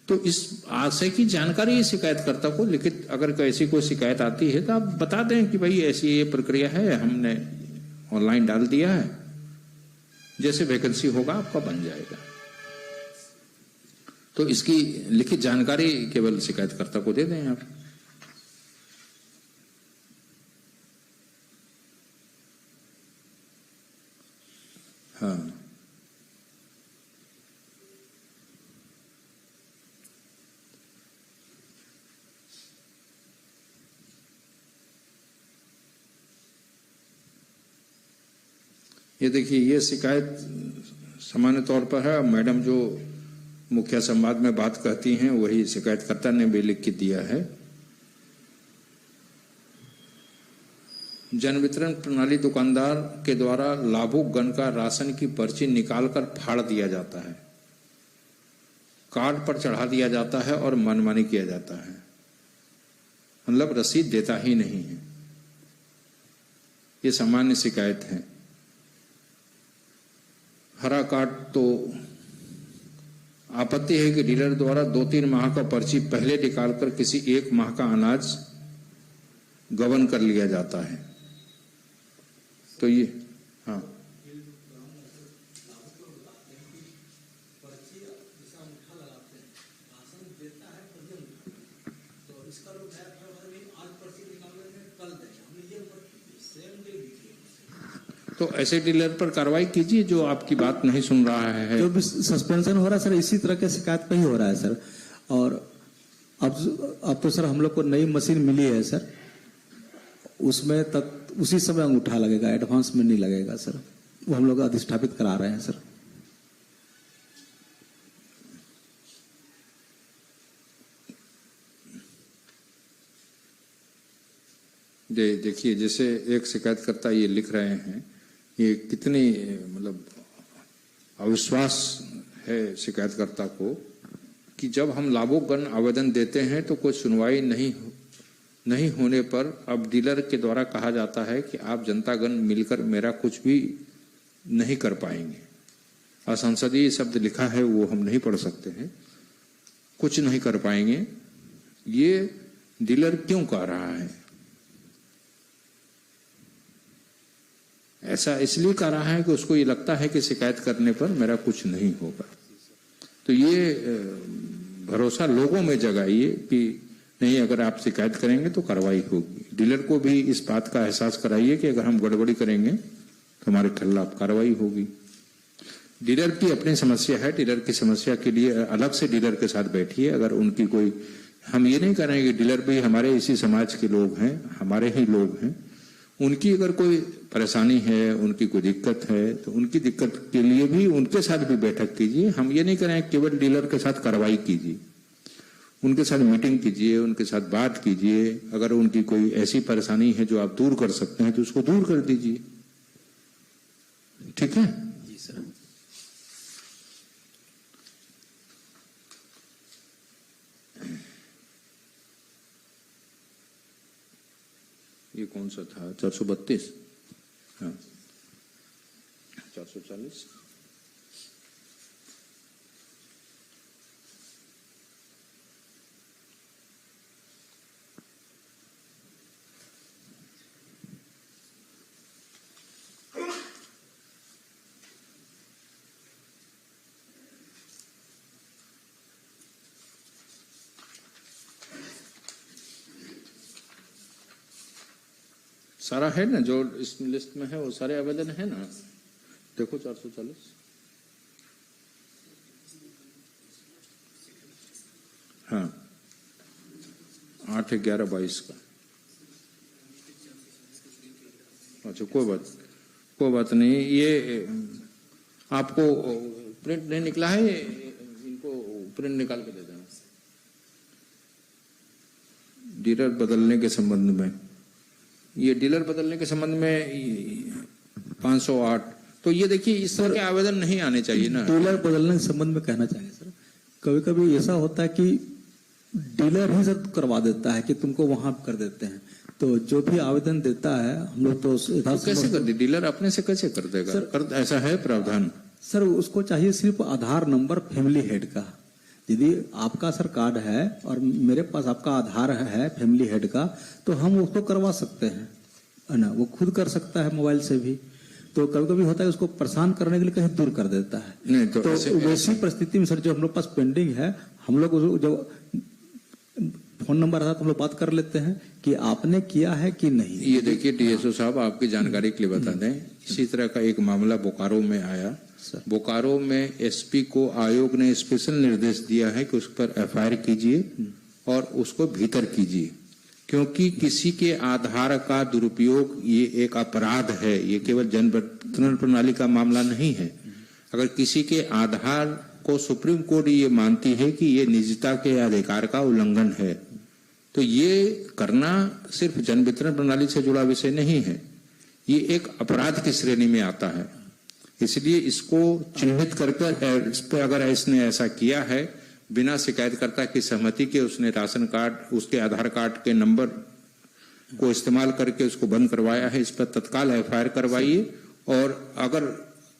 तो इस आशय की जानकारी शिकायतकर्ता को लिखित, अगर ऐसी कोई शिकायत आती है तो आप बता दें कि भाई ऐसी ये प्रक्रिया है, हमने ऑनलाइन डाल दिया है, जैसे वैकेंसी होगा आपका बन जाएगा। तो इसकी लिखित जानकारी केवल शिकायतकर्ता को दे दें आप। हाँ, ये देखिए, ये शिकायत सामान्य तौर पर है। मैडम जो मुखिया संवाद में बात कहती हैं वही शिकायतकर्ता ने भी लिख के दिया है। जन वितरण प्रणाली दुकानदार के द्वारा लाभुक गण का राशन की पर्ची निकालकर फाड़ दिया जाता है, कार्ड पर चढ़ा दिया जाता है और मनमानी किया जाता है, मतलब रसीद देता ही नहीं है। ये सामान्य शिकायत है। हरा कार्ड तो आपत्ति है कि डीलर द्वारा 2-3 माह का पर्ची पहले निकालकर किसी 1 माह का अनाज गबन कर लिया जाता है। तो ये हाँ, तो ऐसे डीलर पर कार्रवाई कीजिए जो आपकी बात नहीं सुन रहा है। जो भी सस्पेंशन हो रहा है सर, इसी तरह के शिकायत पे ही हो रहा है सर। और अब तो सर हम लोग को नई मशीन मिली है सर, उसमें तक उसी समय अंगूठा लगेगा, एडवांस में नहीं लगेगा सर। वो हम लोग अधिष्ठापित करा रहे हैं सर। देखिए, जैसे एक शिकायतकर्ता ये लिख रहे हैं, ये कितनी मतलब अविश्वास है शिकायतकर्ता को कि जब हम लाभुक गण आवेदन देते हैं तो कोई सुनवाई नहीं होने पर अब डीलर के द्वारा कहा जाता है कि आप जनता गण मिलकर मेरा कुछ भी नहीं कर पाएंगे। असंसदीय शब्द लिखा है वो हम नहीं पढ़ सकते हैं, कुछ नहीं कर पाएंगे। ये डीलर क्यों कह रहा है? ऐसा इसलिए कह रहा है कि उसको ये लगता है कि शिकायत करने पर मेरा कुछ नहीं होगा। तो ये भरोसा लोगों में जगाइए कि नहीं, अगर आप शिकायत करेंगे तो कार्रवाई होगी। डीलर को भी इस बात का एहसास कराइए कि अगर हम गड़बड़ी करेंगे तो हमारे खिलाफ कार्रवाई होगी। डीलर की अपनी समस्या है, डीलर की समस्या के लिए अलग से डीलर के साथ बैठिए। अगर उनकी कोई, हम ये नहीं करेंगे, डीलर भी हमारे इसी समाज के लोग हैं, हमारे ही लोग हैं, उनकी अगर कोई परेशानी है, उनकी कोई दिक्कत है, तो उनकी दिक्कत के लिए भी उनके साथ भी बैठक कीजिए। हम ये नहीं करेंगे केवल डीलर के साथ कार्रवाई कीजिए, उनके साथ मीटिंग कीजिए, उनके साथ बात कीजिए। अगर उनकी कोई ऐसी परेशानी है जो आप दूर कर सकते हैं तो उसको दूर कर दीजिए। ठीक है जी सर। ये कौन सा था? 432, हाँ 440। सारा है ना जो इस लिस्ट में है, वो सारे आवेदन है ना। देखो 440, हाँ 8/11/22 का। अच्छा कोई बात नहीं। ये आपको प्रिंट नहीं निकला है, इनको प्रिंट निकाल के दे देना। डीलर बदलने के संबंध में, ये डीलर बदलने के संबंध में 508, तो ये देखिए इस तरह के आवेदन नहीं आने चाहिए ना। डीलर बदलने के संबंध में कहना चाहिए सर, कभी कभी ऐसा होता है कि डीलर ही सर करवा देता है कि तुमको वहां कर देते हैं, तो जो भी आवेदन देता है हम लोग तो कैसे कर दे? डीलर अपने से कैसे कर देगा? ऐसा है प्रावधान सर? उसको चाहिए सिर्फ आधार नंबर फैमिली हेड का। यदि आपका सर कार्ड है और मेरे पास आपका आधार है फैमिली हेड का, तो हम उसको करवा सकते हैं, है ना। वो खुद कर सकता है मोबाइल से भी। तो कभी कभी होता है उसको परेशान करने के लिए कहीं दूर कर देता है। नहीं तो वैसी परिस्थिति में सर जो हम लोग पास पेंडिंग है, हम लोग जो फोन नंबर आता है तो हम लोग बात कर लेते हैं कि आपने किया है कि नहीं। ये देखिए डीएसओ साहब, आपकी जानकारी के लिए बता दें, इसी तरह का एक मामला बोकारो में आया। बोकारो में एसपी को आयोग ने स्पेशल निर्देश दिया है कि उस पर एफआईआर कीजिए और उसको भीतर कीजिए, क्योंकि किसी के आधार का दुरुपयोग ये एक अपराध है। ये केवल जन वितरण प्रणाली का मामला नहीं है। अगर किसी के आधार को सुप्रीम कोर्ट ये मानती है कि ये निजता के अधिकार का उल्लंघन है, तो ये करना सिर्फ जन वितरण प्रणाली से जुड़ा विषय नहीं है, ये एक अपराध की श्रेणी में आता है। इसलिए इसको चिन्हित करके इस पर अगर इसने ऐसा किया है बिना शिकायतकर्ता की सहमति के, उसने राशन कार्ड, उसके आधार कार्ड के नंबर को इस्तेमाल करके उसको बंद करवाया है, इस पर तत्काल एफआईआर करवाइए और अगर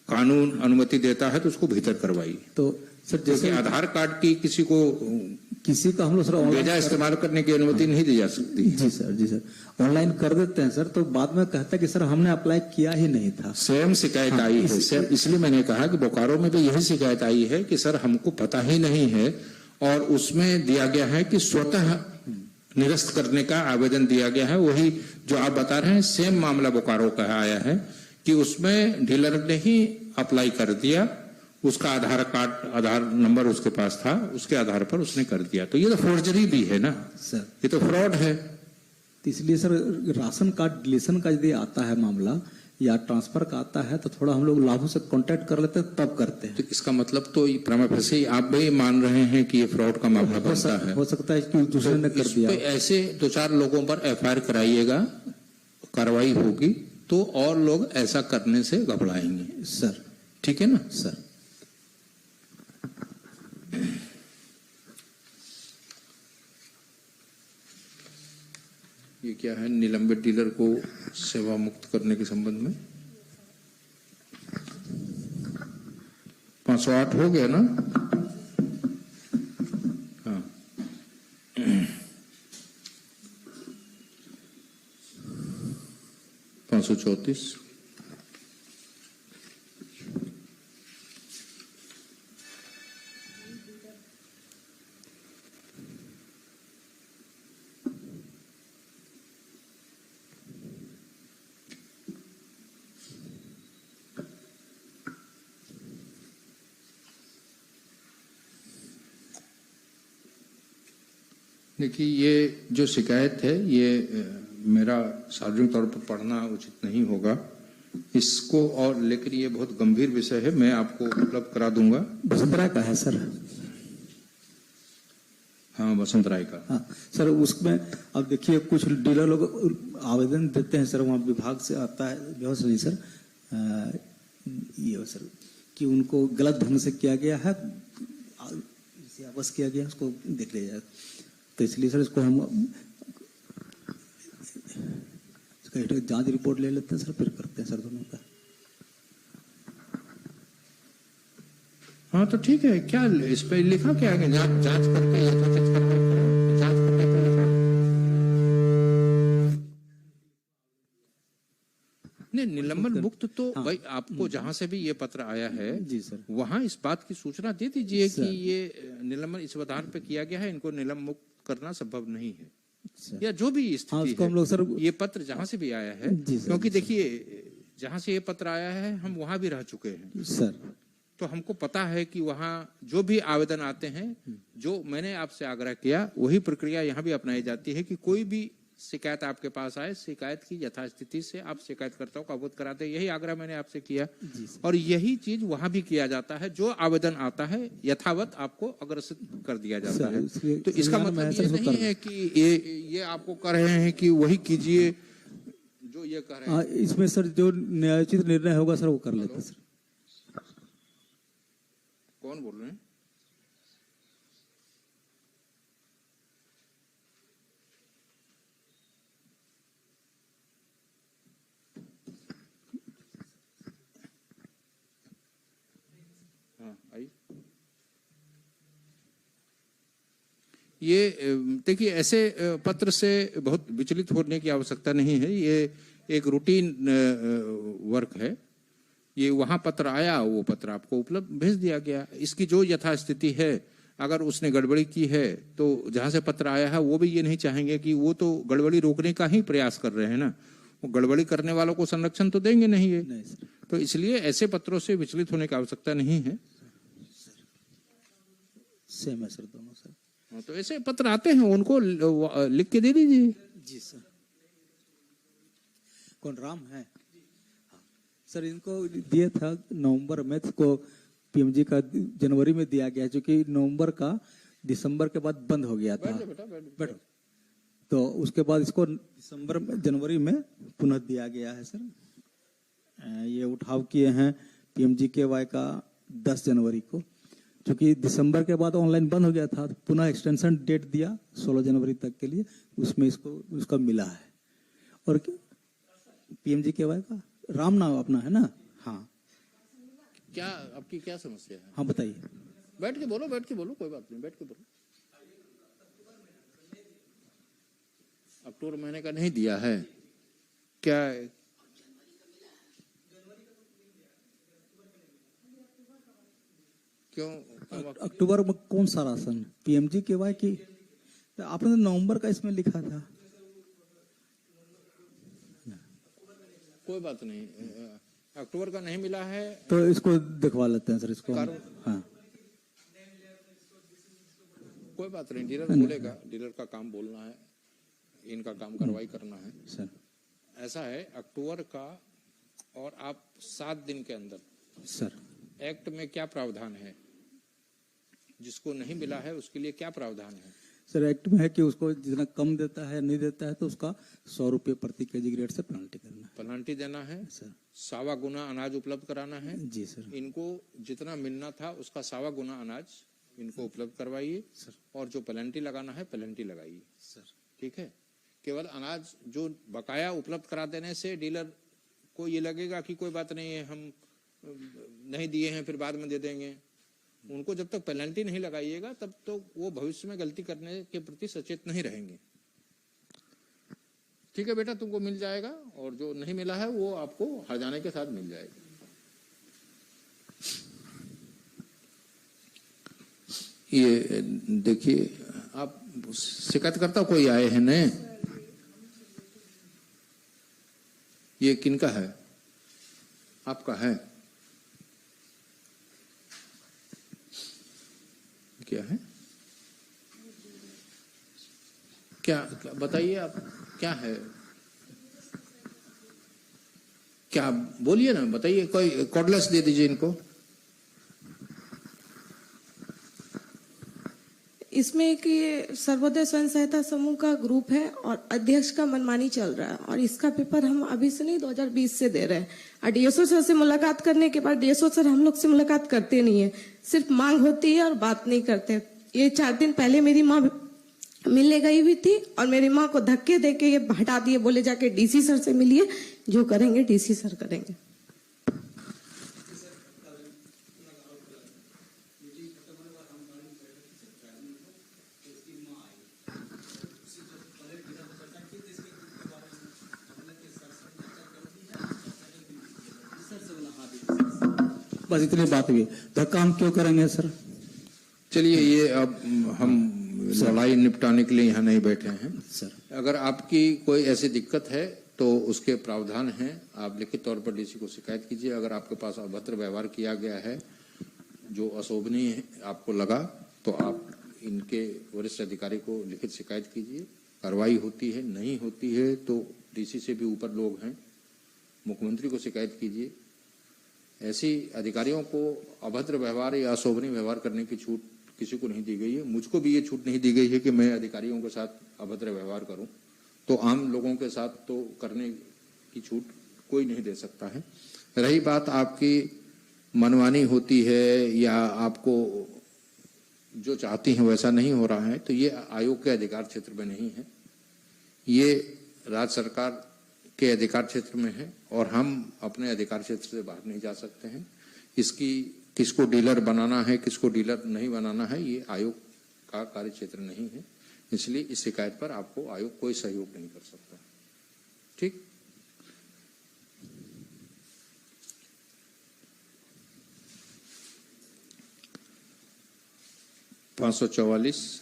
कानून अनुमति देता है तो उसको भीतर करवाइए। तो सर जैसे आधार कार्ड की किसी का हम लोग सर बेजा इस्तेमाल करने की अनुमति नहीं दी जा सकती। जी सर ऑनलाइन कर देते हैं सर, तो बाद में कहता है कि सर हमने अप्लाई किया ही नहीं था। सेम शिकायत आई है सर, इसलिए मैंने कहा कि बोकारो में भी यही शिकायत आई है कि सर हमको पता ही नहीं है, और उसमें दिया गया है कि स्वतः निरस्त करने का आवेदन दिया गया है। वही जो आप बता रहे हैं सेम मामला बोकारो का आया है कि उसमें डीलर ने ही अप्लाई कर दिया, उसका आधार कार्ड, आधार नंबर उसके पास था, उसके आधार पर उसने कर दिया। तो ये तो फोर्जरी भी है ना सर, ये तो फ्रॉड है। तो इसलिए सर राशन कार्ड डिलीशन का यदि आता है मामला या ट्रांसफर का आता है तो थोड़ा हम लोग लाभों से कांटेक्ट कर लेते हैं, तब करते हैं। तो इसका मतलब तो प्रमा फैसे आप भी मान रहे हैं कि ये फ्रॉड का मामला बनता है। हो सकता है कि दूसरे ने कर दिया। ऐसे 2-4 लोगों पर एफआईआर कराइएगा, कार्रवाई होगी तो और लोग ऐसा करने से घबराएंगे सर। ठीक है ना सर? ये क्या है? निलंबित डीलर को सेवा मुक्त करने के संबंध में 508 हो गया ना? हाँ, 534। देखिए, ये जो शिकायत है ये मेरा सार्वजनिक तौर पर पढ़ना उचित नहीं होगा इसको, और लेकिन ये बहुत गंभीर विषय है, मैं आपको उपलब्ध करा दूंगा। बसंत राय का है सर? हाँ, बसंत राय का। हाँ सर, उसमें अब देखिए कुछ डीलर लोग आवेदन देते हैं सर, वहाँ विभाग से आता है, विभाग से नहीं सर, ये सर कि उनको गलत ढंग से किया गया है, इसे वापस किया गया, उसको देख लिया जाए। तो इसलिए सर इसको हम जांच रिपोर्ट ले लेते हैं सर, फिर करते हैं सर दोनों का। हाँ तो ठीक है, क्या इस पे लिखा क्या है? जांच करके यथोचित कार्रवाई, जांच करके तो लिखा नहीं, निलंबन मुक्त तो हाँ। भाई आपको जहां से भी ये पत्र आया है जी सर, वहां इस बात की सूचना दे दीजिए कि ये निलंबन इस आधार पे किया गया है, इनको निलंबन मुक्त करना संभव नहीं है, या जो भी स्थिति हम लोग सर है। ये पत्र जहां से भी आया है, क्योंकि देखिए जहां से ये पत्र आया है हम वहां भी रह चुके हैं सर, तो हमको पता है कि वहां जो भी आवेदन आते हैं, जो मैंने आपसे आग्रह किया वही प्रक्रिया यहाँ भी अपनाई जाती है कि कोई भी शिकायत आपके पास आए, शिकायत की यथास्थिति से आप शिकायतकर्ताओं को अवगत कराते हैं। यही आग्रह मैंने आपसे किया और यही चीज वहां भी किया जाता है। जो आवेदन आता है यथावत आपको अग्रसित कर दिया जाता है। तो इसका मतलब ये नहीं है कि ये आपको कह रहे हैं कि वही कीजिए जो ये कह रहे हैं। इसमें सर जो न्यायोचित निर्णय होगा सर वो कर लेते सर। कौन बोल रहे हैं? हाँ, आई। ये देखिए ऐसे पत्र से बहुत विचलित होने की आवश्यकता नहीं है। ये एक रूटीन वर्क है। ये वहां पत्र आया, वो पत्र आपको उपलब्ध भेज दिया गया। इसकी जो यथास्थिति है, अगर उसने गड़बड़ी की है तो जहां से पत्र आया है वो भी ये नहीं चाहेंगे कि वो तो गड़बड़ी रोकने का ही प्रयास कर रहे हैं ना, वो गड़बड़ी करने वालों को संरक्षण तो देंगे नहीं है। तो इसलिए ऐसे पत्रों से विचलित होने की आवश्यकता नहीं है। सेम है सर, दोनों सर। तो ऐसे पत्र आते हैं, उनको लिख के दे दीजिए। जी सर। कौन राम है? सर इनको दिया था नवंबर में, को पीएमजी का जनवरी में दिया गया, जो कि नवंबर का दिसंबर के बाद बंद हो गया था। बैठो। तो उसके बाद इसको दिसंबर में जनवरी में पुनः दिया गया है सर। ये उठाव किए हैं PMGKY का 10 जनवरी को, क्योंकि दिसंबर के बाद ऑनलाइन बंद हो गया था। तो पुनः एक्सटेंशन डेट दिया 16 जनवरी तक के लिए, उसमें इसको उसका मिला है। और PMGKY का राम नाम अपना है ना? हाँ। क्या आपकी क्या समस्या है? हाँ बताइए। बैठ के बोलो, बैठ के बोलो, कोई बात नहीं, बैठ के बोलो। अक्टूबर महीने का नहीं दिया है क्या? क्यों? अक्टूबर में कौन सा राशन? PMGKY की आपने नवंबर का इसमें लिखा था। कोई बात नहीं, अक्टूबर का नहीं मिला है तो इसको दिखवा लेते हैं सर, इसको। हाँ कोई बात नहीं, डीलर बोलेगा, डीलर का काम बोलना है, इनका काम कार्रवाई करना है सर। ऐसा है अक्टूबर का, और आप 7 दिन के अंदर सर एक्ट में क्या प्रावधान है, जिसको नहीं मिला है उसके लिए क्या प्रावधान है? सर एक्ट में है कि उसको जितना कम देता है नहीं देता है तो उसका 100 रुपये प्रति केजी ग्रेड से पेनल्टी करना है। पेनल्टी देना है सर। 1.25 गुना अनाज उपलब्ध कराना है। जी सर। इनको जितना मिलना था उसका 1.25 गुना अनाज इनको उपलब्ध करवाइए सर। और जो पेनल्टी लगाना है पेनल्टी लगाइए सर। ठीक है। केवल अनाज जो बकाया उपलब्ध करा देने से डीलर को ये लगेगा कि कोई बात नहीं है, हम नहीं दिए हैं फिर बाद में दे देंगे। उनको जब तक पेनल्टी नहीं लगाइएगा तब तो वो भविष्य में गलती करने के प्रति सचेत नहीं रहेंगे। ठीक है बेटा, तुमको मिल जाएगा, और जो नहीं मिला है वो आपको हर्जाने के साथ मिल जाएगा। ये देखिए, आप शिकायतकर्ता कोई आए हैं नए? ये किनका है? आपका है? क्या है? क्या बताइए आप, क्या है? क्या बोलिए ना, बताइए। कोई कॉर्डलेस दे दीजिए इनको। इसमें एक ये सर्वोदय स्वयं सहायता समूह का ग्रुप है और अध्यक्ष का मनमानी चल रहा है, और इसका पेपर हम अभी से नहीं 2020 से दे रहे हैं। और डीएसओ सर से मुलाकात करने के बाद डीएसओ सर हम लोग से मुलाकात करते नहीं है, सिर्फ मांग होती है और बात नहीं करते। ये 4 दिन पहले मेरी माँ मिलने गई हुई थी और मेरी माँ को धक्के दे के ये हटा दिए, बोले जाके डीसी सर से मिलिए, जो करेंगे डीसी सर करेंगे। बस इतनी बात हुई, धक्का हम क्यों करेंगे सर? चलिए, ये अब हम लड़ाई निपटाने के लिए यहाँ नहीं बैठे हैं सर। अगर आपकी कोई ऐसी दिक्कत है तो उसके प्रावधान हैं, आप लिखित तौर पर डीसी को शिकायत कीजिए। अगर आपके पास अभद्र व्यवहार किया गया है, जो अशोभनीय आपको लगा, तो आप इनके वरिष्ठ अधिकारी को लिखित शिकायत कीजिए। कार्रवाई होती है, नहीं होती है तो डीसी से भी ऊपर लोग हैं, मुख्यमंत्री को शिकायत कीजिए। ऐसी अधिकारियों को अभद्र व्यवहार या अशोभनीय व्यवहार करने की छूट किसी को नहीं दी गई है। मुझको भी ये छूट नहीं दी गई है कि मैं अधिकारियों के साथ अभद्र व्यवहार करूं, तो आम लोगों के साथ तो करने की छूट कोई नहीं दे सकता है। रही बात आपकी मनमानी होती है या आपको जो चाहती हैं वैसा नहीं हो रहा है, तो ये आयोग के अधिकार क्षेत्र में नहीं है, ये राज्य सरकार के अधिकार क्षेत्र में है और हम अपने अधिकार क्षेत्र से बाहर नहीं जा सकते हैं। इसकी किसको डीलर बनाना है, किसको डीलर नहीं बनाना है, ये आयोग का कार्य क्षेत्र नहीं है। इसलिए इस शिकायत पर आपको आयोग कोई सहयोग नहीं कर सकता। ठीक, पाँच 544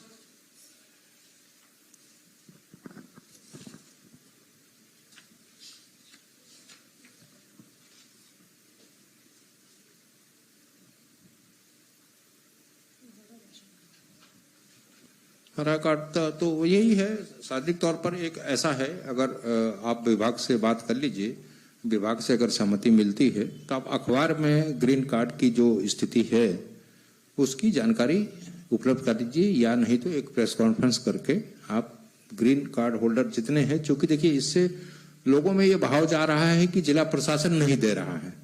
हरा कार्ड तो यही है, शारीरिक तौर पर एक ऐसा है। अगर आप विभाग से बात कर लीजिए, विभाग से अगर सहमति मिलती है तो आप अखबार में ग्रीन कार्ड की जो स्थिति है उसकी जानकारी उपलब्ध कर दीजिए, या नहीं तो एक प्रेस कॉन्फ्रेंस करके आप ग्रीन कार्ड होल्डर जितने हैं, क्योंकि देखिए इससे लोगों में ये भाव जा रहा है कि जिला प्रशासन नहीं दे रहा है,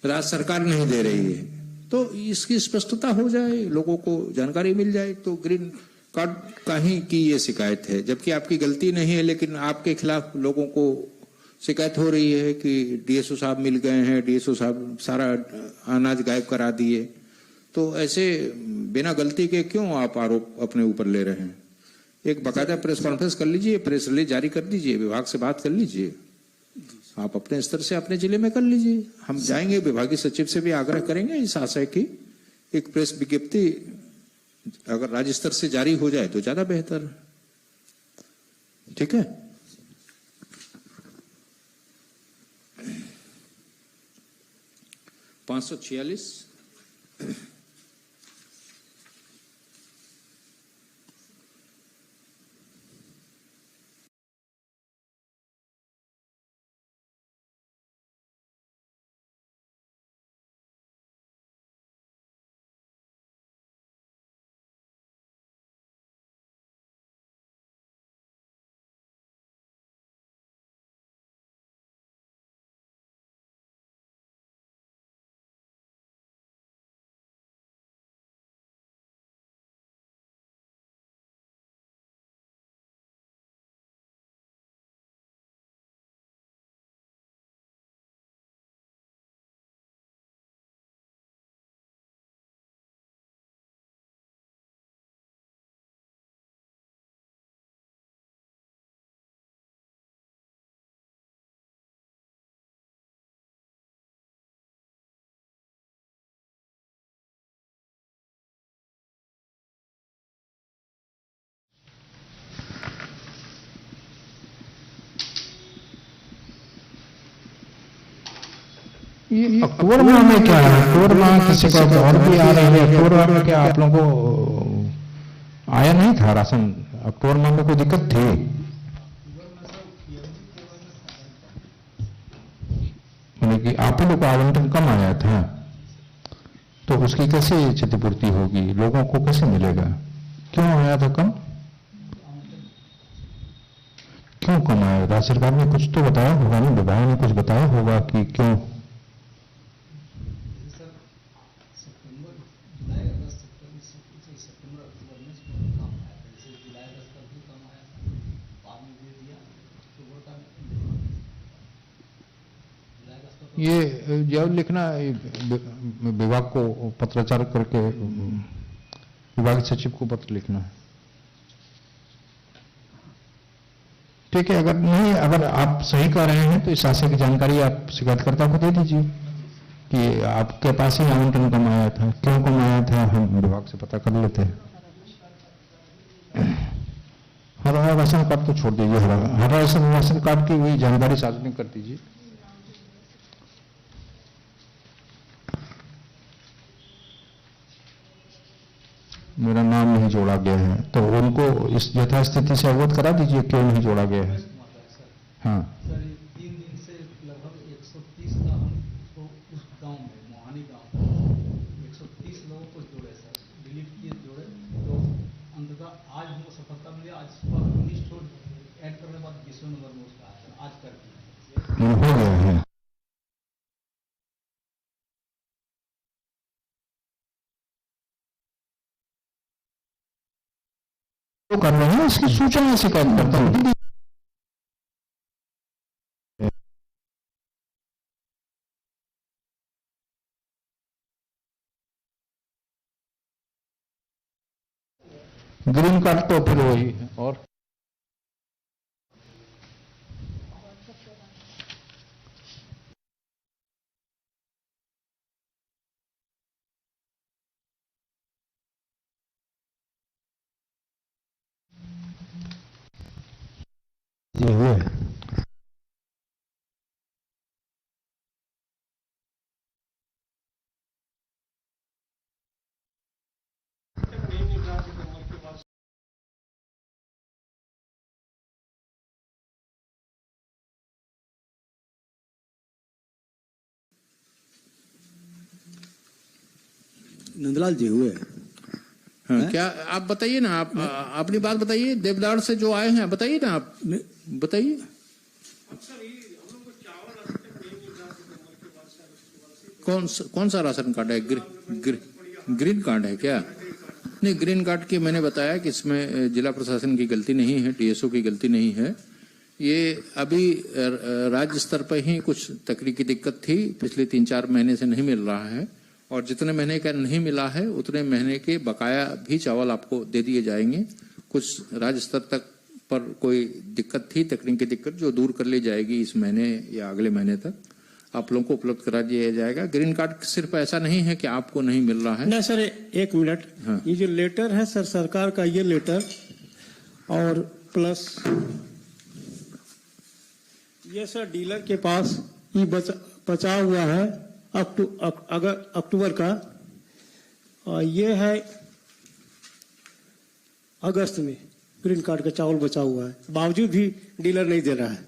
राज्य सरकार नहीं दे रही है, तो इसकी स्पष्टता हो जाए, लोगों को जानकारी मिल जाए। तो ग्रीन कार्ड का ही की ये शिकायत है, जबकि आपकी गलती नहीं है, लेकिन आपके खिलाफ लोगों को शिकायत हो रही है कि डीएसओ साहब मिल गए हैं, डीएसओ साहब सारा अनाज गायब करा दिए। तो ऐसे बिना गलती के क्यों आप आरोप अपने ऊपर ले रहे हैं? एक बाकायदा प्रेस कॉन्फ्रेंस कर लीजिए, प्रेस रिलीज जारी कर दीजिए, विभाग से बात कर लीजिए, आप अपने स्तर से अपने जिले में कर लीजिए। हम जाएंगे, विभागीय सचिव से भी आग्रह करेंगे इस आशय की एक प्रेस विज्ञप्ति अगर राज्य स्तर से जारी हो जाए तो ज्यादा बेहतर। ठीक है, 546 ये अक्टूबर माह में क्या है? अक्टूबर माह किसी को और भी आ रही है। अक्टूबर माह में क्या आप लोगों को आया नहीं था राशन? अक्टूबर माह में कोई दिक्कत थी? मतलब कि आप लोगों को आवंटन कम आया था, तो उसकी कैसे क्षतिपूर्ति होगी? लोगों को कैसे मिलेगा? क्यों आया था कम? क्यों कम आया? राज्य सरकार ने कुछ तो बताया होगा ना, विभाग ने कुछ बताया होगा कि क्यों? ये जब लिखना विभाग को पत्राचार करके विभाग सचिव को पत्र लिखना है। ठीक है, अगर आप सही कह रहे हैं तो इस आशय की जानकारी आप शिकायतकर्ता को दे दीजिए कि आपके पास ही आवंटन कम आया था। क्यों कम आया था हम विभाग से पता कर लेते हैं। हरा राशन कार्ड तो छोड़ दीजिए, हरा राशन कार्ड की वही जानकारी सार्वजनिक कर दीजिए। मेरा नाम नहीं जोड़ा गया है तो उनको इस यथास्थिति से अवगत करा दीजिए क्यों नहीं जोड़ा गया है। हाँ सर, 3 दिन से लगभग 130 का हमको उस गांव में, मोहानी गांव में 130 लोगों को जोड़े सर, डिलीट किए जोड़े, तो अंततः आज हमको सफलता मिली। आज सुबह 19 ठो ऐड करने के बाद 20वें नंबर में उसका आया, आज कर दिया हो गया है। तो कर रहे हैं, इसकी सूचना शिकायत करता हूं। ग्रीन कार्ड तो फिर वही है। और ये हुए नंदलाल जी हुए। हाँ, क्या आप बताइए ना, आप अपनी बात बताइए। देवदार से जो आए हैं बताइए ना, आप बताइए। कौन सा राशन कार्ड है? ग्रीन कार्ड है क्या? नहीं, ग्रीन कार्ड की मैंने बताया कि इसमें जिला प्रशासन की गलती नहीं है, टीएसओ की गलती नहीं है। ये अभी राज्य स्तर पर ही कुछ तकनीकी दिक्कत थी, पिछले 3-4 महीने से नहीं मिल रहा है, और जितने महीने का नहीं मिला है उतने महीने के बकाया भी चावल आपको दे दिए जाएंगे। कुछ राज्य स्तर तक पर कोई दिक्कत थी, तकनीकी दिक्कत, जो दूर कर ली जाएगी इस महीने या अगले महीने तक आप लोगों को उपलब्ध करा दिया जाएगा। ग्रीन कार्ड सिर्फ ऐसा नहीं है कि आपको नहीं मिल रहा है। नहीं सर, 1 मिनट। हाँ। ये जो लेटर है सर, सरकार का ये लेटर और प्लस ये सर डीलर के पास ही बचा हुआ है अक्टूबर का, और ये है अगस्त में ग्रीन कार्ड का चावल बचा हुआ है, बावजूद भी डीलर नहीं दे रहा है।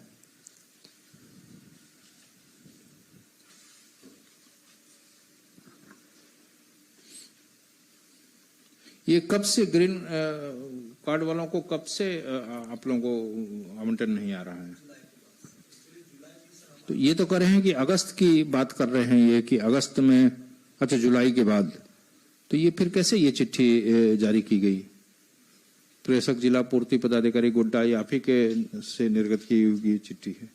ये कब से ग्रीन कार्ड वालों को कब से आप लोगों को आवंटन नहीं आ रहा है? तो ये तो कर रहे हैं कि अगस्त की बात कर रहे हैं, ये कि अगस्त में, अच्छा जुलाई के बाद, तो ये फिर कैसे ये चिट्ठी जारी की गई? प्रेषक जिला पूर्ति पदाधिकारी गोड्डा, या आप ही के से निर्गत की हुई चिट्ठी है?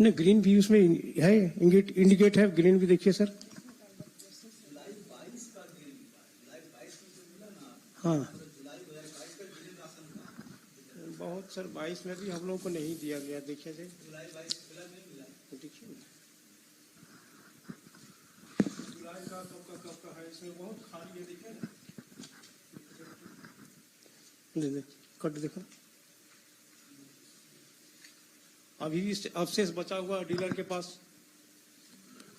नहीं, ग्रीन भी उसमें है, इंडिकेट है ग्रीन भी, देखिए सर। हाँ बहुत सर, 22 में भी हम लोगों को नहीं दिया गया, देखिए देखिए कट देखो अभी भी अवशेष बचा हुआ डीलर के पास।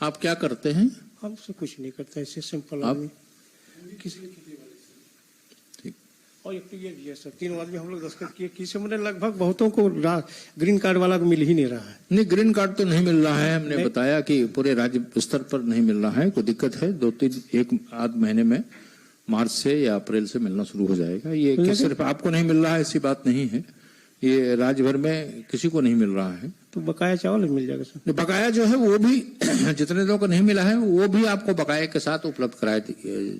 आप क्या करते हैं? हम से कुछ नहीं करते, ऐसे सिंपल आप? आदमी। किसी ठीक। और एक तो ये भी है सर, 3 आदमी हम लोग दस्तखत किए, किसी मैंने लगभग बहुतों को ग्रीन कार्ड वाला को मिल ही नहीं रहा है। नहीं, ग्रीन कार्ड तो नहीं मिल रहा है। हमने बताया कि पूरे राज्य स्तर पर नहीं मिल रहा है, कोई दिक्कत है। 1 महीने में मार्च से या अप्रैल से मिलना शुरू हो जाएगा। ये कि सिर्फ आपको नहीं मिल रहा है ऐसी बात नहीं है, ये राज्य भर में किसी को नहीं मिल रहा है। तो बकाया चावल मिल जाएगा सर? बकाया जो है वो भी जितने लोगों को नहीं मिला है वो भी आपको बकाये के साथ उपलब्ध कराया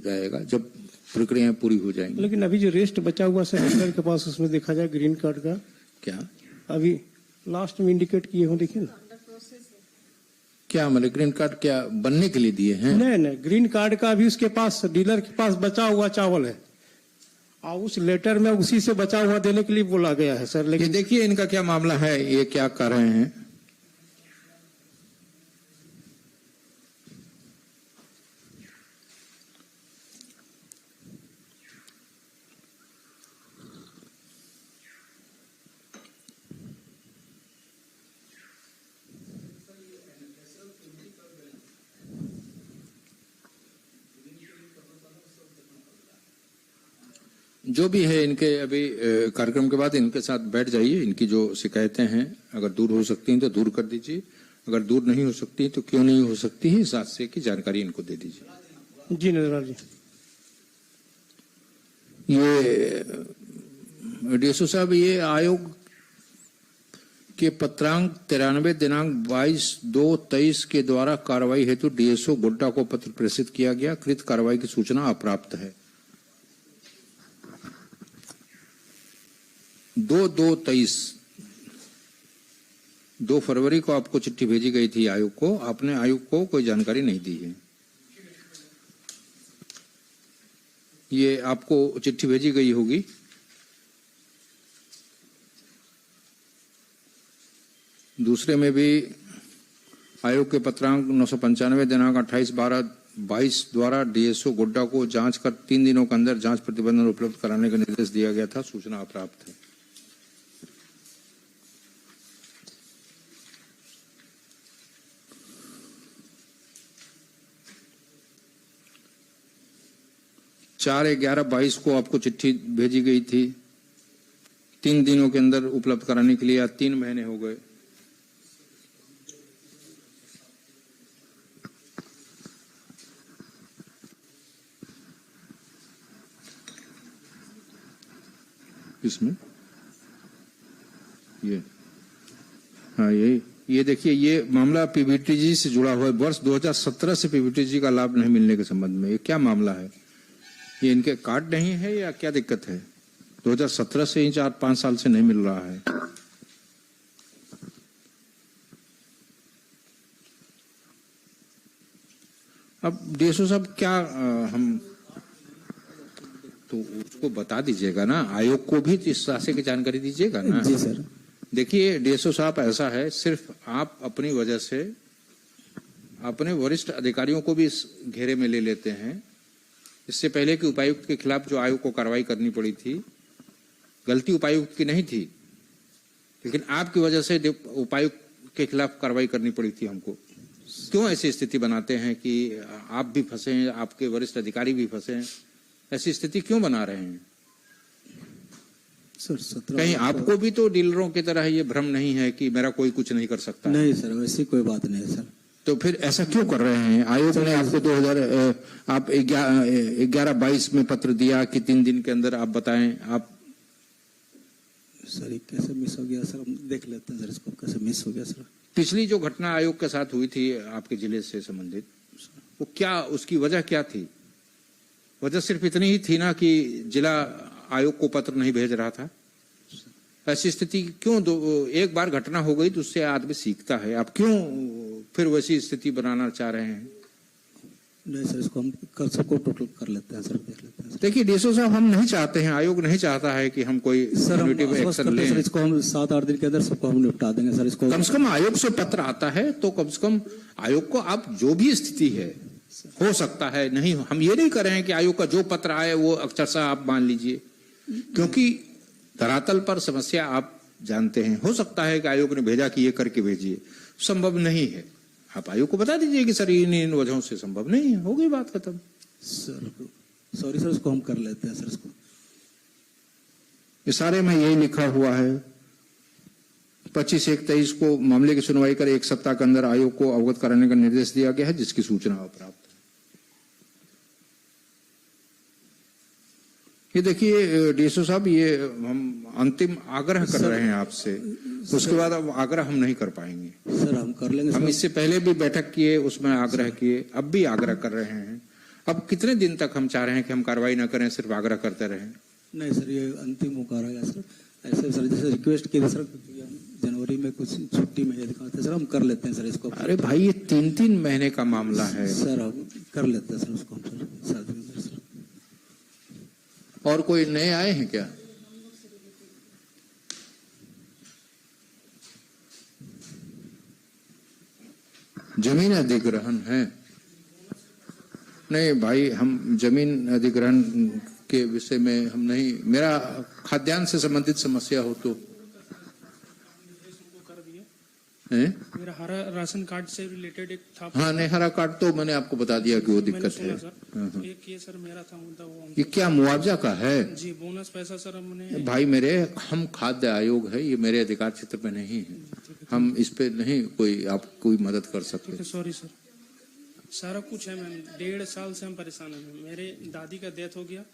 जाएगा जब प्रक्रियाएं पूरी हो जाएंगी। लेकिन अभी जो रेस्ट बचा हुआ सर डीलर के पास, उसमें देखा जाए ग्रीन कार्ड का क्या अभी लास्ट में इंडिकेट किए हो, देखिए ना। क्या मतलब ग्रीन कार्ड क्या बनने के लिए दिए हैं? नहीं, ग्रीन कार्ड का अभी उसके पास डीलर के पास बचा हुआ चावल है और उस लेटर में उसी से बचा हुआ देने के लिए बोला गया है सर। लेकिन देखिए इनका क्या मामला है, ये क्या कर रहे हैं। जो भी है इनके अभी कार्यक्रम के बाद इनके साथ बैठ जाइए। इनकी जो शिकायतें हैं अगर दूर हो सकती हैं तो दूर कर दीजिए, अगर दूर नहीं हो सकती तो क्यों नहीं हो सकती है इस हादसे की जानकारी इनको दे दीजिए। जी नजर जी। ये डीएसओ साहब, ये आयोग के पत्रांक 93 दिनांक 22/2/23 के द्वारा कार्रवाई हेतु डीएसओ गोड्डा को पत्र प्रेषित किया गया। कृत कार्रवाई की सूचना अप्राप्त है। 2/2/23 2 फरवरी को आपको चिट्ठी भेजी गई थी आयोग को, आपने आयोग को कोई जानकारी नहीं दी है। ये आपको चिट्ठी भेजी गई होगी। दूसरे में भी आयोग के पत्रांक 995 दिनांक 28/12/22 द्वारा डीएसओ गोड्डा को जांच कर 3 दिनों के अंदर जांच प्रतिबंधन उपलब्ध कराने का निर्देश दिया गया था। सूचना अप्राप्त है। चार 11/22 को आपको चिट्ठी भेजी गई थी 3 दिनों के अंदर उपलब्ध कराने के लिए। 3 महीने हो गए। इसमें ये हाँ ये देखिए, ये मामला पीबीटीजी से जुड़ा हुआ है। वर्ष 2017 से पीबीटीजी का लाभ नहीं मिलने के संबंध में ये क्या मामला है? ये इनके कार्ड नहीं है या क्या दिक्कत है? 2017 से ही 4-5 साल से नहीं मिल रहा है। अब डीएसओ साहब क्या हम तो उसको बता दीजिएगा ना, आयोग को भी इस राशि की जानकारी दीजिएगा ना। जी सर। देखिए डीएसओ साहब, ऐसा है सिर्फ आप अपनी वजह से अपने वरिष्ठ अधिकारियों को भी इस घेरे में ले लेते हैं। इससे पहले कि उपायुक्त के खिलाफ जो आयोग को कार्रवाई करनी पड़ी थी, गलती उपायुक्त की नहीं थी, लेकिन आपकी वजह से उपायुक्त के खिलाफ कार्रवाई करनी पड़ी थी हमको। क्यों ऐसी स्थिति बनाते हैं कि आप भी फंसे हैं, आपके वरिष्ठ अधिकारी भी फंसे हैं? ऐसी स्थिति क्यों बना रहे हैं सर? 17 कहीं आपको भी तो डीलरों की तरह ये भ्रम नहीं है कि मेरा कोई कुछ नहीं कर सकता? नहीं सर, वैसी कोई बात नहीं है सर। तो फिर ऐसा क्यों कर रहे हैं? आयोग ने आपको 11/22 में पत्र दिया कि 3 दिन के अंदर आप बताएं। आप सर ये कैसे मिस हो गया सर? हम देख लेते हैं सर इसको, कैसे मिस हो गया सर। पिछली जो घटना आयोग के साथ हुई थी आपके जिले से संबंधित, वो क्या, उसकी वजह क्या थी? वजह सिर्फ इतनी ही थी ना कि जिला आयोग को पत्र नहीं भेज रहा था। ऐसी स्थिति क्यों? एक बार घटना हो गई तो उससे आदमी सीखता है। आप क्यों फिर वैसी स्थिति बनाना चाह रहे हैं? नहीं सर, इसको हम कल सबको टोटल कर लेते हैं सर, देख लेते हैं। देखिए डीएसओ साहब, हम नहीं चाहते हैं, आयोग नहीं चाहता है कि हम कोई कम्युनिटिव एक्शन लें। इसको हम 7-8 दिन के अंदर सबको हम निपटा देंगे सर। इसको कम से कम आयोग से पत्र आता है तो कम से कम आयोग को आप जो भी स्थिति है हो सकता है, नहीं, हम ये नहीं कर रहे हैं कि आयोग का जो पत्र आए वो अक्षरशः आप मान लीजिए, क्योंकि धरातल पर समस्या आप जानते हैं। हो सकता है कि आयोग ने भेजा कि ये करके भेजिए, संभव नहीं है। आप आयोग को बता दीजिए कि सर इन वजहों से संभव नहीं है, हो गई बात खत्म। सर सॉरी सर, इसको हम कर लेते हैं सर। इसको ये सारे में यही लिखा हुआ है, 25/1/23 को मामले की सुनवाई कर 1 सप्ताह के अंदर आयोग को अवगत कराने का निर्देश दिया गया है, जिसकी सूचना अप्राप्त है। ये देखिए डीएसओ साहब, ये हम अंतिम आग्रह कर रहे हैं आपसे, उसके बाद अब आग्रह हम नहीं कर पाएंगे। सर हम कर लेंगे। हम इससे पहले भी बैठक किए, उसमें आग्रह किए, अब भी आग्रह कर रहे हैं। अब कितने दिन तक हम चाह रहे हैं कि हम कार्रवाई न करें, सिर्फ आग्रह करते रहें? नहीं सर, ये अंतिम मौका रहेगा सर। ऐसे सर जैसे रिक्वेस्ट किए सर, जनवरी में कुछ छुट्टी में दिखाते सर, हम कर लेते हैं सर इसको। अरे भाई, ये 3-3 महीने का मामला है सर, हम कर लेते हैं सर उसको सर। और कोई नए आए हैं क्या? जमीन अधिग्रहण है? नहीं भाई, हम जमीन अधिग्रहण के विषय में हम नहीं, मेरा खाद्यान्न से संबंधित समस्या हो तो मेरा हरा राशन कार्ड से रिलेटेड एक था। हाँ, नहीं, हरा कार्ड तो मैंने आपको बता दिया कि वो दिक्कत है। एक ये सर मेरा था मुद्दा, वो ये क्या मुआवजा का है? जी, बोनस पैसा सर हमने। भाई मेरे, हम खाद्य आयोग है, ये मेरे अधिकार क्षेत्र में नहीं है, हम इस पे नहीं कोई मदद कर सकते। सॉरी सर, सारा कुछ है मैम, 1.5 साल से हम परेशान हैं। मेरे दादी का डेथ हो गया,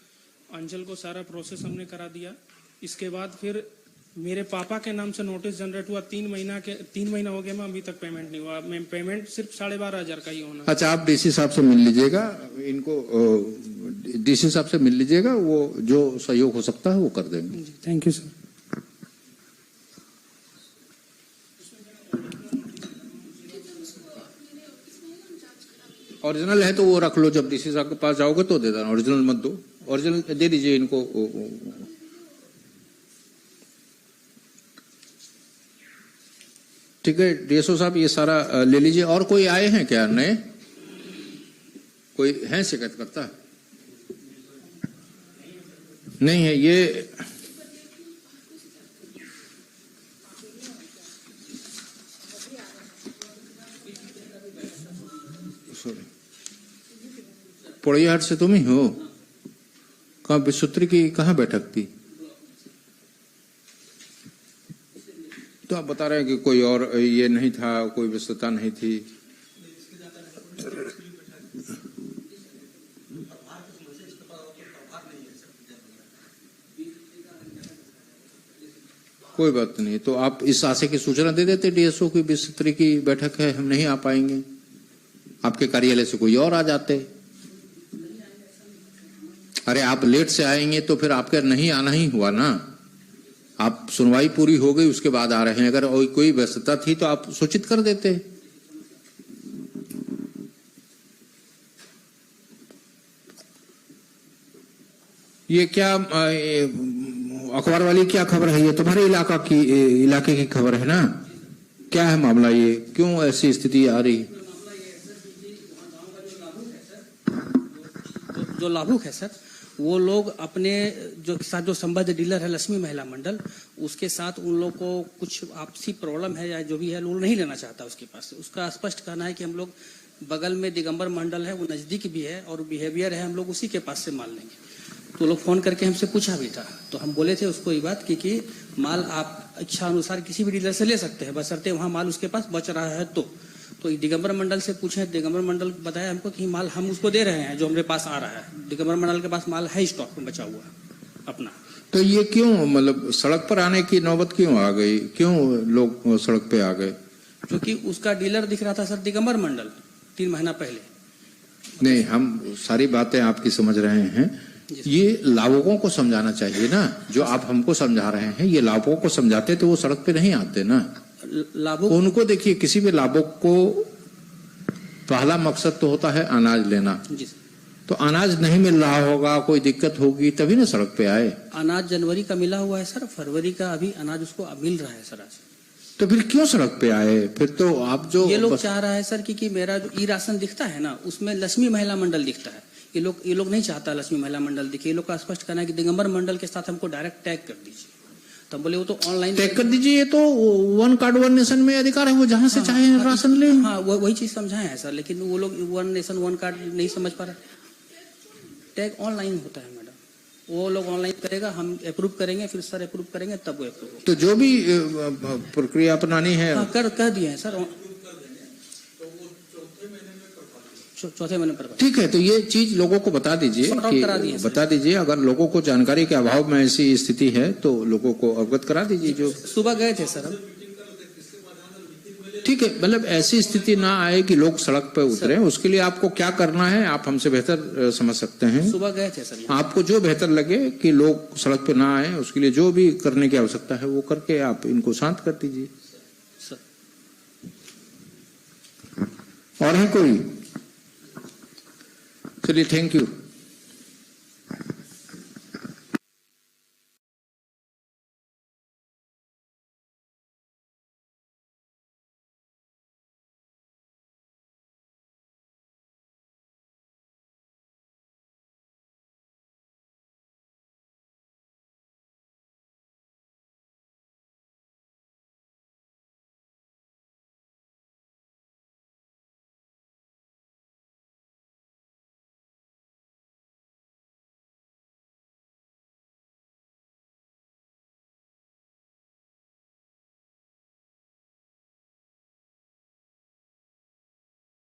अंजल को सारा प्रोसेस हमने करा दिया। इसके बाद फिर मेरे पापा के नाम से नोटिस जनरेट हुआ, 3 महीना हो गया, मैं अभी तक पेमेंट नहीं हुआ। मैं पेमेंट सिर्फ 12,500 का ही होना। अच्छा, आप डीसी साहब से मिल लीजिएगा, इनको डीसी साहब से मिल लीजिएगा, वो जो सहयोग हो सकता है वो कर देंगे। Thank you sir. ओरिजिनल है तो वो रख लो, जब डीसी साहब के पास जाओगे तो दे देना, ओरिजिनल मत दो, ओरिजिनल दे दीजिए इनको। ठीक है डीएसओ साहब, ये सारा ले लीजिए। और कोई आए हैं क्या नए? कोई है शिकायत करता? नहीं है। ये पोड़ियाहाट से तुम ही हो? कहाँ विश्वत्री की कहाँ बैठक थी? तो आप बता रहे हैं कि कोई और ये नहीं था, कोई व्यस्तता नहीं थी। कोई बात नहीं, तो आप इस आशय की सूचना दे देते डीएसओ की, 20 तारीख की बैठक है, हम नहीं आ पाएंगे, आपके कार्यालय से कोई और आ जाते। अरे आप लेट से आएंगे तो फिर आपका नहीं आना ही हुआ ना। आप सुनवाई पूरी हो गई उसके बाद आ रहे हैं, अगर कोई व्यस्तता थी तो आप सूचित कर देते। ये क्या अखबार वाली क्या खबर है? ये तुम्हारे इलाके की खबर है ना? क्या है मामला, ये क्यों ऐसी स्थिति आ रही? जो लाभुक है सर, वो लोग अपने जो संबद्ध डीलर है लक्ष्मी महिला मंडल, उसके साथ उन लोग को कुछ आपसी प्रॉब्लम है या जो भी है, लोग नहीं लेना चाहता उसके पास से। उसका स्पष्ट कहना है कि हम लोग बगल में दिगंबर मंडल है, वो नजदीक भी है और बिहेवियर है, हम लोग उसी के पास से माल लेंगे। तो लोग फोन करके हमसे पूछा भी था, तो हम बोले थे उसको ये बात कि माल आप इच्छा अनुसार किसी भी डीलर से ले सकते हैं, बशर्ते वहाँ माल उसके पास बच रहा है तो दिगंबर मंडल से पूछे, दिगंबर मंडल बताया हमको कि माल हम उसको दे रहे हैं जो हमारे पास आ रहा है। दिगंबर मंडल के पास माल है स्टॉक में बचा हुआ अपना। तो ये क्यों, मतलब सड़क पर आने की नौबत क्यों आ गई? क्यों लोग सड़क पे आ गए? क्योंकि उसका डीलर दिख रहा था सर दिगंबर मंडल 3 महीना पहले। नहीं, हम सारी बातें आपकी समझ रहे हैं, ये लाभुकों को समझाना चाहिए ना, जो आप हमको समझा रहे हैं। ये लाभुकों को समझाते तो वो सड़क पे नहीं आते ना। लाभुक उनको देखिए, किसी भी लाभुक को पहला मकसद तो होता है अनाज लेना। तो अनाज नहीं मिल रहा होगा, कोई दिक्कत होगी तभी ना सड़क पे आए। अनाज जनवरी का मिला हुआ है सर, फरवरी का अभी अनाज उसको मिल रहा है सर आज। तो फिर क्यों सड़क पे आए? फिर तो आप जो ये लोग चाह रहा है सर कि मेरा जो ई राशन दिखता है ना, उसमें लक्ष्मी महिला मंडल दिखता है। ये लोग नहीं चाहता लक्ष्मी महिला मंडल दिखे। ये लोग का स्पष्ट करना है कि दिगंबर मंडल के साथ हमको डायरेक्ट टैग कर दीजिए। तब बोले वो तो ऑनलाइन टैग कर दीजिए, ये तो वन कार्ड वन नेशन में अधिकार है, वो जहां से चाहे राशन ले। हाँ, वही चीज समझाए हैं सर, लेकिन वो लोग वन नेशन वन कार्ड नहीं समझ पा रहे। टैग ऑनलाइन होता है मैडम, वो लोग ऑनलाइन करेगा, हम अप्रूव करेंगे, फिर सर अप्रूव करेंगे, तब वो अप्रूव होगा। तो जो भी प्रक्रिया अपनानी है कर दिए हैं सर, चौथे महीने पर। ठीक है, तो ये चीज लोगों को बता दीजिए कि बता दीजिए, अगर लोगों को जानकारी के अभाव में ऐसी स्थिति है तो लोगों को अवगत करा दीजिए। जो सुबह गए थे सर हम। ठीक है, मतलब ऐसी स्थिति ना आए कि लोग सड़क पर उतरे, उसके लिए आपको क्या करना है आप हमसे बेहतर समझ सकते हैं। सुबह गए थे सर। आपको जो बेहतर लगे कि लोग सड़क पर ना आए, उसके लिए जो भी करने की आवश्यकता है वो करके आप इनको शांत कर दीजिए। और है कोई? चलिए, थैंक यू।